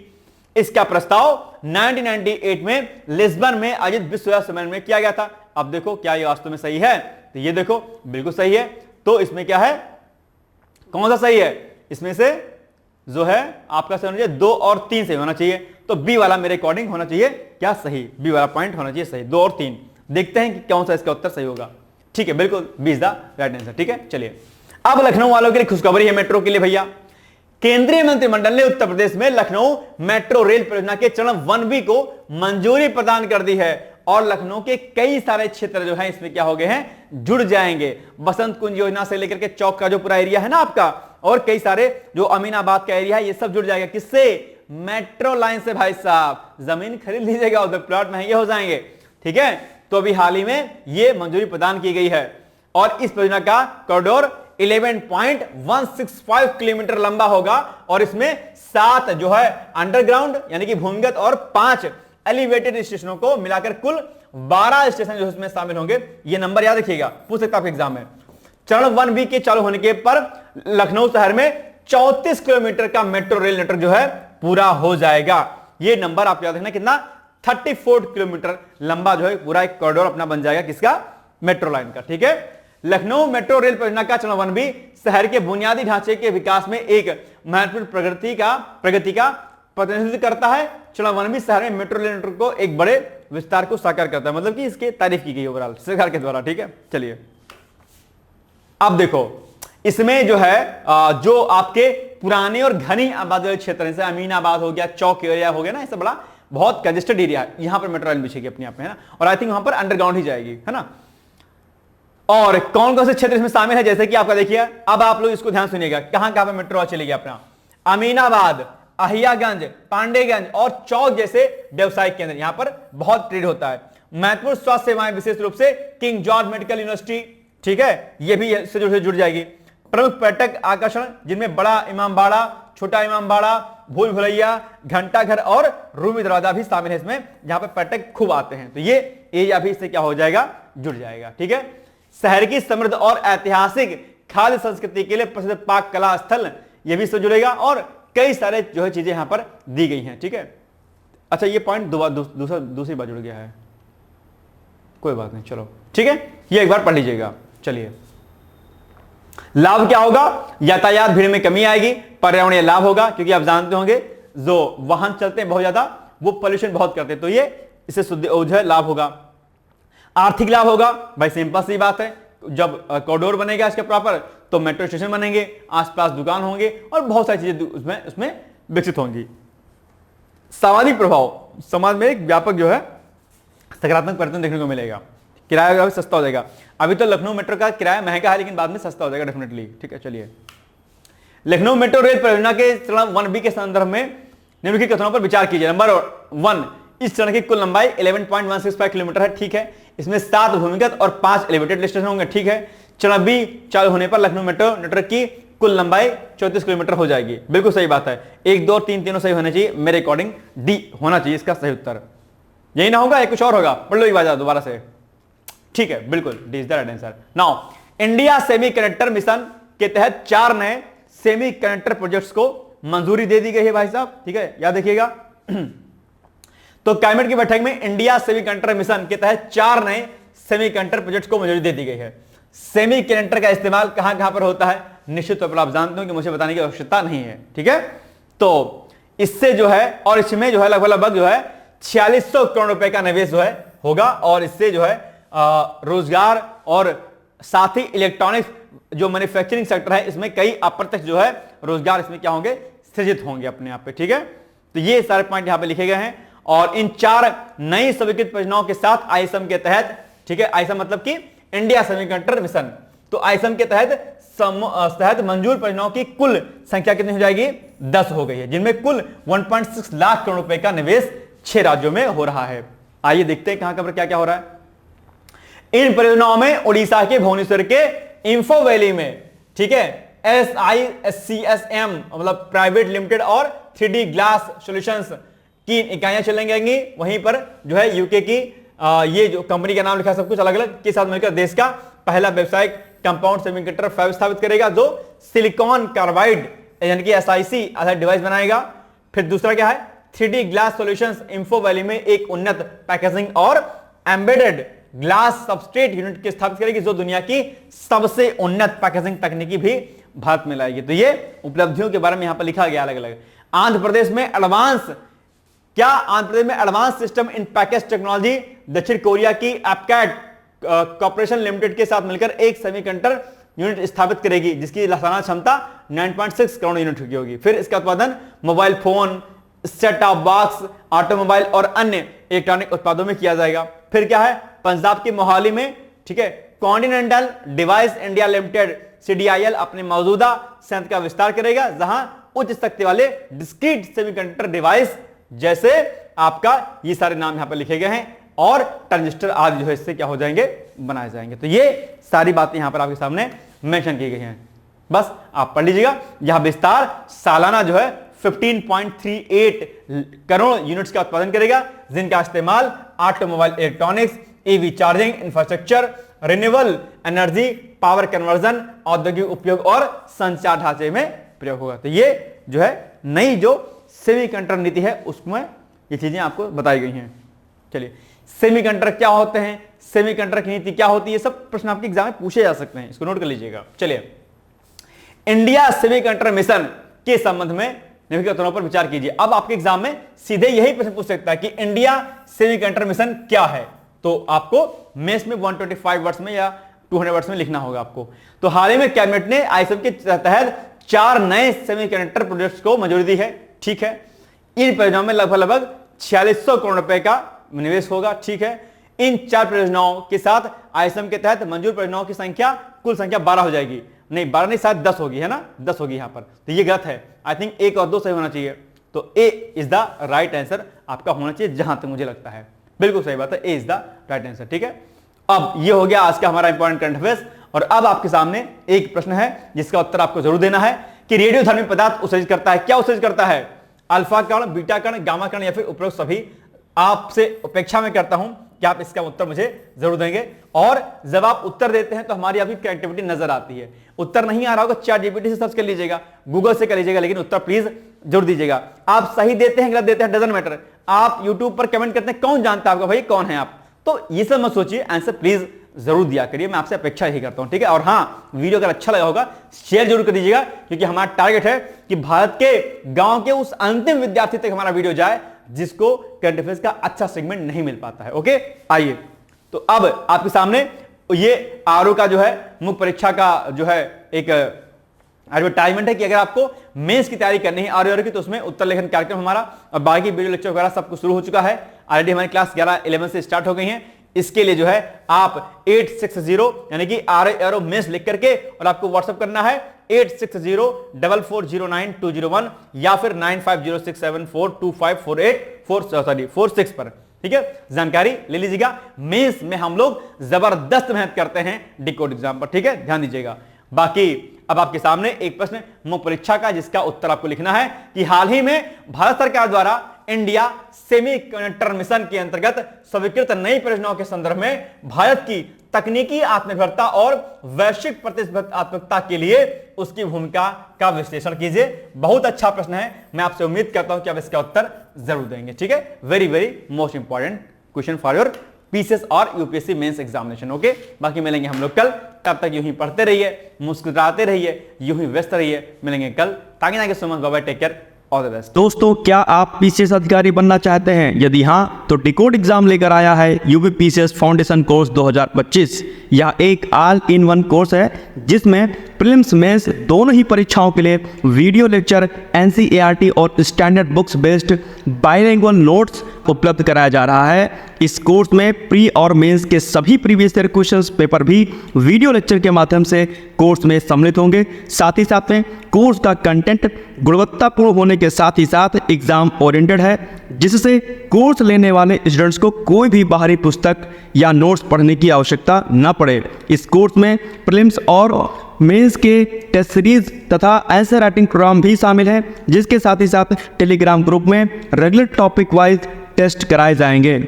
इसका प्रस्ताव 1998 में लिस्बन में आयोजित विश्व सम्मेलन में किया गया था। अब देखो क्या ये वास्तव में सही है, तो ये देखो बिल्कुल सही है। तो इसमें क्या है, कौन सा सही है, इसमें से जो है आपका सही होना चाहिए 2 और 3 सही होना चाहिए। तो बी वाला मेरे अकॉर्डिंग होना चाहिए क्या सही, बी वाला पॉइंट होना चाहिए सही, 2 और 3। देखते हैं कि कौन सा इसका उत्तर सही होगा। ठीक है, बिल्कुल B is the right answer. ठीक है, चलिए अब लखनऊ वालों के लिए खुशखबरी है मेट्रो के लिए भैया। केंद्रीय मंत्रिमंडल ने उत्तर प्रदेश में लखनऊ मेट्रो रेल परियोजना के चरण 1B को मंजूरी प्रदान कर दी है और लखनऊ के कई सारे क्षेत्र जो है इसमें क्या हो गए हैं, जुड़ जाएंगे। बसंत कुंज योजना से लेकर के चौक का जो पूरा एरिया है ना आपका, और कई सारे जो अमीनाबाद का एरिया है, ये सब जुड़ जाएगा। किससे, मेट्रो लाइन से भाई साहब। जमीन खरीद लीजिएगा, उधर प्लॉट महंगे हो जाएंगे। ठीक है, तो अभी हाल ही में ये मंजूरी प्रदान की गई है और इस परियोजना का कॉरिडोर 11.165 किलोमीटर लंबा होगा और इसमें 7 जो है अंडरग्राउंड यानी कि भूमिगत और 5 एलिवेटेड स्टेशनों को मिलाकर कुल 12 स्टेशन जो इसमें शामिल होंगे। ये नंबर याद रखिएगा, पूछ सकता है एग्जाम में। चरण 1B के चालू होने के पर लखनऊ शहर में 34 किलोमीटर का मेट्रो रेल नेटवर्क जो है पूरा हो जाएगा। ये नंबर आप याद रखना कितना, 34 किलोमीटर लंबा जो है पूरा एक कॉरिडोर अपना बन जाएगा, किसका, मेट्रो लाइन का। ठीक है, लखनऊ मेट्रो रेल परियोजना का चरण 1B शहर के बुनियादी ढांचे के विकास में एक महत्वपूर्ण प्रगति का प्रतिनिधित्व करता है। चरण 1B शहर में मेट्रो रेल नेटवर्क को एक बड़े विस्तार को साकार करता है, मतलब कि इसकी तारीफ की गई ओवरऑल सरकार के द्वारा। ठीक है, चलिए अब देखो इसमें जो है जो आपके पुराने और घनी आबादी वाले क्षेत्र जैसे अमीनाबाद हो गया, चौक एरिया हो गया ना, ऐसा बड़ा बहुत कंजेस्टेड एरिया है, यहां पर मेट्रो लाइन बिछेगी अपने आप में, है ना। और आई थिंक वहां पर अंडरग्राउंड ही जाएगी, है ना। और कौन कौन से क्षेत्र इसमें शामिल है, जैसे कि आपका देखिए, अब आप लोग इसको ध्यान सुनिएगा, कहां कहां पर मेट्रो चलेगी अपना, अमीनाबाद, अहियागंज, पांडेगंज और चौक जैसे व्यवसायिक केंद्र, यहां पर बहुत ट्रेड होता है। महत्वपूर्ण स्वास्थ्य सेवाएं विशेष रूप से किंग जॉर्ज मेडिकल यूनिवर्सिटी, ठीक है, ये भी इससे जुड़ जाएगी। प्रमुख पर्यटक आकर्षण जिनमें बड़ा इमामबाड़ा, छोटा इमामबाड़ा, भूल भुलैया, घंटाघर और रूमी दरवाजा भी शामिल है इसमें, जहां पर पर्यटक खूब आते हैं। तो ये एरिया भी इससे क्या हो जाएगा, जुड़ जाएगा। ठीक है, शहर की समृद्ध और ऐतिहासिक खाद्य संस्कृति के लिए प्रसिद्ध पाक कला स्थल, यह भी इससे जुड़ेगा और कई सारे जो है चीजें यहां पर दी गई हैं। ठीक है, अच्छा ये पॉइंट दूसरी बार जुड़ गया है, कोई बात नहीं, चलो ठीक है, ये एक बार पढ़ लीजिएगा। चलिए, लाभ क्या होगा, यातायात भीड़ में कमी आएगी, पर्यावरणीय लाभ होगा, क्योंकि आप जानते होंगे जो वाहन चलते हैं बहुत ज्यादा वो पोल्यूशन बहुत करते हैं, तो ये इससे शुद्ध जो है लाभ होगा। आर्थिक लाभ होगा, भाई सिंपल सी बात है, जब कॉरिडोर बनेगा इसके प्रॉपर तो मेट्रो स्टेशन बनेंगे, आसपास दुकान होंगे और बहुत सारी चीजें उसमें विकसित होंगी। सामाजिक प्रभाव, समाज में एक व्यापक जो है सकारात्मक परिवर्तन देखने को मिलेगा, किराया सस्ता हो जाएगा। अभी तो लखनऊ मेट्रो का किराया महंगा है, लेकिन बाद में सस्ता हो जाएगा डेफिनेटली। ठीक है, चलिए, लखनऊ मेट्रो रेल परियोजना के चरण 1B के संदर्भ में निम्नलिखित कथनों पर विचार कीजिए। नंबर 1, इस चरण की कुल लंबाई 11.165 किलोमीटर है, ठीक है, इसमें 7 भूमिगत और 5 एलिवेटेड स्टेशन होंगे, ठीक है। चरण B चालू होने पर लखनऊ मेट्रो नेटवर्क की कुल लंबाई 34 किलोमीटर हो जाएगी, बिल्कुल सही बात है। 1, 2, 3 तीनों सही होने चाहिए, मेरे अकॉर्डिंग डी होना चाहिए इसका सही उत्तर। यही ना होगा, एक कुछ और होगा, पढ़ लो एक बार दोबारा से। ठीक है, बिल्कुल D is the right answer. Now India semiconductor mission के तहत 4 नए सेमीकंडक्टर प्रोजेक्ट्स को मंजूरी दे दी गई है भाई साहब, ठीक है, याद रखिएगा। तो कैबिनेट की बैठक में इंडिया सेमीकंडक्टर मिशन के तहत 4 नए सेमीकंडक्टर प्रोजेक्ट्स को मंजूरी दे दी गई है। सेमीकंडक्टर का इस्तेमाल कहां कहां पर होता है, निश्चित तौर पर आप जानते हो कि मुझे बताने की आवश्यकता नहीं है, ठीक है। तो इससे जो है, और इसमें जो है लगभग जो है 4600 करोड़ रुपए का निवेश जो है होगा, और इससे जो है रोजगार और साथ ही इलेक्ट्रॉनिक्स जो मैन्युफैक्चरिंग सेक्टर है इसमें कई अप्रत्यक्ष जो है रोजगार इसमें क्या होंगे, सृजित होंगे अपने आप पे, ठीक है। तो ये सारे पॉइंट यहां पे लिखे गए हैं, और इन 4 नई स्वीकृत परियोजनाओं के साथ आईएसएम के तहत, ठीक है, आईएसएम मतलब कि इंडिया सेमीकंडक्टर मिशन, तो आईएसएम के तहत मंजूर परियोजनाओं की कुल संख्या कितनी हो जाएगी, 10 हो गई है, जिनमें कुल 1.6 लाख करोड़ रुपए का निवेश 6 राज्यों में हो रहा है। आइए देखते हैं कहां पर क्या क्या हो रहा है। इन परियोजनाओं में उड़ीसा के भुवनेश्वर के इंफो वैली में, ठीक है, SISCSM मतलब प्राइवेट लिमिटेड और 3D ग्लास सॉल्यूशंस की इकाइयां चलेंगी। वहीं पर जो है यूके की ये जो कंपनी का नाम लिखा सब कुछ अलग अलग के साथ मिलकर देश का पहला व्यावसायिक कंपाउंड सेमीकंडक्टर फैब स्थापित करेगा, जो सिलिकॉन कार्बाइड यानी कि SiC आधारित डिवाइस बनाएगा। फिर दूसरा क्या है, 3D glass solutions info valley में एक उन्नत पैकेजिंग और एम्बेडेड ग्लास सबस्ट्रेट यूनिट की स्थापित करेगी, जो दुनिया की सबसे उन्नत पैकेजिंग तकनीकी भी भारत में लाएगी। तो ये उपलब्धियों के बारे में यहां पर लिखा गया अलग अलग। आंध्र प्रदेश में advance system in package technology दक्षिण कोरिया की एपकैट कॉर्पोरेशन लिमिटेड के साथ मिलकर एक सेमीकंडक्टर यूनिट स्थापित करेगी, जिसकी सालाना क्षमता 9.6 करोड़ यूनिट की होगी। फिर इसका उत्पादन mobile phone, set top box, automobile और अन्य इलेक्ट्रॉनिक उत्पादों में किया जाएगा। फिर क्या है, पंजाब की मोहाली में, ठीक है, continental device India limited CDIL अपने मौजूदा संयंत्र का विस्तार करेगा, जहां उच्च शक्ति वाले डिस्क्रीट सेमीकंडक्टर डिवाइस जैसे आपका ये सारे नाम यहां पर लिखे गए हैं और ट्रांजिस्टर आदि जो है इससे क्या हो जाएंगे, बनाए जाएंगे। तो ये सारी बातें यहां पर आपके सामने मेंशन की गई हैं, बस आप पढ़ लीजिएगा। यह विस्तार सालाना जो है 15.38 करोड़ यूनिट्स का उत्पादन करेगा, जिनका इस्तेमाल automobile electronics, EV charging infrastructure, renewable energy, power conversion, औद्योगिक उपयोग और संचार ढांचे में प्रयोग होगा। तो ये जो है नई जो सेमीकंडक्टर नीति है उसमें ये चीजें आपको बताई गई हैं। चलिए, सेमीकंडक्टर क्या होते हैं, सेमीकंडक्टर की नीति क्या होती है, सब प्रश्न आपके एग्जाम में पूछे जा सकते हैं, इसको नोट कर लीजिएगा। चलिए, इंडिया सेमीकंडक्टर मिशन के संबंध में निम्नलिखित कथनों पर विचार कीजिए। अब आपके एग्जाम में सीधे यही प्रश्न पूछ सकता है कि इंडिया सेमीकंडक्टर मिशन क्या है, तो आपको मेंस में 125 वर्ड्स में या 200 वर्ड्स में लिखना होगा आपको। तो हाल ही में कैबिनेट ने ISM के तहत 4 नए सेमीकंडक्टर प्रोजेक्ट्स को मंजूरी दी है, ठीक है। इन परियोजनाओं में लगभग 4600 करोड़ रुपए का निवेश होगा, ठीक है। इन 4 परियोजनाओं के साथ ISM के तहत मंजूर परियोजनाओं की संख्या, कुल संख्या 12 हो जाएगी। नहीं 12 नहीं, शायद 10 होगी, है ना, 10 होगी यहां पर। तो ये गलत है, आई थिंक 1 और 2 सही होना चाहिए। तो ए इज द राइट आंसर आपका होना चाहिए, जहां तक मुझे लगता है। बिल्कुल सही बात है, ए इज द राइट आंसर, ठीक है। अब ये हो गया आज का हमारा इंपॉर्टेंट करंट अफेयर्स। और अब आपके सामने एक प्रश्न है जिसका उत्तर आपको जरूर देना है कि रेडियोधर्मी पदार्थ उत्सर्जित करता है, क्या उत्सर्जित करता है, अल्फा कण, बीटा कण, गामा कण या फिर उपरोक्त सभी। आपसे अपेक्षा में करता हूं कि आप इसका उत्तर मुझे जरूर देंगे। और जब आप उत्तर देते हैं तो हमारी आपकी क्रिएटिविटी नजर आती है। उत्तर नहीं आ रहा होगा, ChatGPT से सर्च कर लीजिएगा, गूगल से कर लीजिएगा, लेकिन उत्तर प्लीज जरूर दीजिएगा। आप सही देते हैं गलत देते हैं डजंट मैटर। आप यूट्यूब पर कमेंट करते हैं, कौन जानता है आपका भाई कौन है आप, तो ये सब मत सोचिए, आंसर प्लीज जरूर दिया करिए, मैं आपसे अपेक्षा यही करता हूं, ठीक है। और हाँ, वीडियो अगर अच्छा लगा होगा शेयर जरूर कर दीजिएगा, क्योंकि हमारा टारगेट है कि भारत के गांव के उस अंतिम विद्यार्थी तक हमारा वीडियो जाए जिसको करंट अफेयर्स का अच्छा सेगमेंट नहीं मिल पाता है। ओके, आइए तो अब आपके सामने ये आरओ का जो है मुख्य परीक्षा का जो है एक एडवर्टाइजमेंट है कि अगर आपको मेंस की तैयारी करनी है आरओ की, तो उसमें उत्तर लेखन कार्यक्रम हमारा और बाकी वीडियो लेक्चर वगैरह सब कुछ शुरू हो चुका है। ऑलरेडी हमारी क्लास 11 से स्टार्ट हो गई है। इसके लिए जो है आप 860 यानी कि आरओ मेंस लिख करके और आपको व्हाट्सएप करना है 8604409201 या फिर 950674254846 पर, ठीक है। जानकारी ले लीजिएगा। मेंस में हम लोग जबरदस्त मेहनत करते हैं डिकोड एग्जाम पर, ठीक है, ध्यान दीजिएगा। बाकी अब आपके सामने एक प्रश्न मुख्य परीक्षा का, जिसका उत्तर आपको लिखना है कि हाल ही में भारत सरकार द्वारा इंडिया सेमीकंडक्टर मिशन के अंतर्गत स्वीकृत नई परियोजनाओं के संदर्भ में भारत की तकनीकी आत्मनिर्भरता और वैश्विक प्रतिस्पर्धात्मकता के लिए उसकी भूमिका का विश्लेषण कीजिए। बहुत अच्छा प्रश्न है, मैं आपसे उम्मीद करता हूं कि आप इसका उत्तर जरूर देंगे, ठीक है। Very very most important question for your PCS और यूपीएससी मेंस एग्जामिनेशन। ओके, बाकी मिलेंगे हम लोग कल, तब तक यूं ही पढ़ते रहिए, मुस्कुराते रहिए, यूं ही व्यस्त रहिए। मिलेंगे कल, thank you so much, bye bye, take care, all the best. दोस्तों, क्या आप पीसीएस अधिकारी बनना चाहते हैं? यदि हाँ, तो डिकोड एग्जाम लेकर आया है यूपी पीसीएस फाउंडेशन कोर्स 2025। यह एक ऑल इन वन कोर्स है जिसमें प्रीलिम्स मेंस दोनों ही परीक्षाओं के लिए वीडियो लेक्चर, एनसीईआरटी और standard books based bilingual notes उपलब्ध कराया जा रहा है। इस कोर्स में प्री और मेंस के सभी प्रीवियस ईयर क्वेश्चंस पेपर भी वीडियो लेक्चर के माध्यम से कोर्स में सम्मिलित होंगे। साथ ही साथ में कोर्स का कंटेंट गुणवत्तापूर्ण होने के साथ ही साथ एग्जाम ओरिएंटेड है, जिससे कोर्स लेने वाले स्टूडेंट्स को कोई भी बाहरी पुस्तक या नोट्स पढ़ने की आवश्यकता न पड़े। इस कोर्स में प्रीलिम्स और मेंस के टेस्ट सीरीज तथा आंसर राइटिंग प्रोग्राम भी शामिल है, जिसके साथ ही साथ टेलीग्राम ग्रुप में रेगुलर टॉपिक वाइज टेस्ट कराए जाएंगे।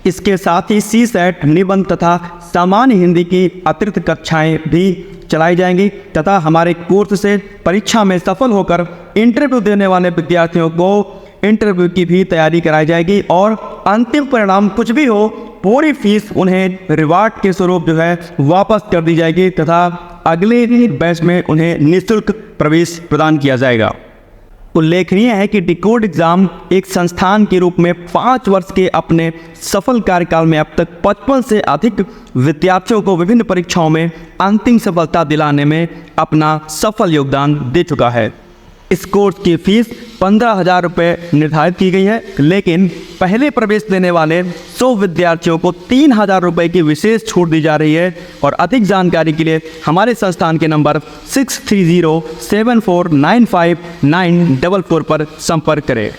इसके साथ ही CSAT, निबंध तथा सामान्य हिंदी की अतिरिक्त कक्षाएं भी चलाई जाएंगी तथा हमारे कोर्स से परीक्षा में सफल होकर इंटरव्यू देने वाले विद्यार्थियों को इंटरव्यू की भी तैयारी कराई जाएगी और अंतिम परिणाम कुछ भी हो, पूरी फीस उन्हें रिवार्ड के स्वरूप जो है वापस कर दी जाएगी तथा अगले बैच में उन्हें निःशुल्क प्रवेश प्रदान किया जाएगा। उल्लेखनीय है कि डिकोड एग्जाम एक संस्थान के रूप में 5 वर्ष के अपने सफल कार्यकाल में अब तक 55 से अधिक विद्यार्थियों को विभिन्न परीक्षाओं में अंतिम सफलता दिलाने में अपना सफल योगदान दे चुका है। इस कोर्स की फीस 15,000 रुपये निर्धारित की गई है, लेकिन पहले प्रवेश लेने वाले 100 विद्यार्थियों को 3,000 रुपये की विशेष छूट दी जा रही है। और अधिक जानकारी के लिए हमारे संस्थान के नंबर 6307495944 पर संपर्क करें।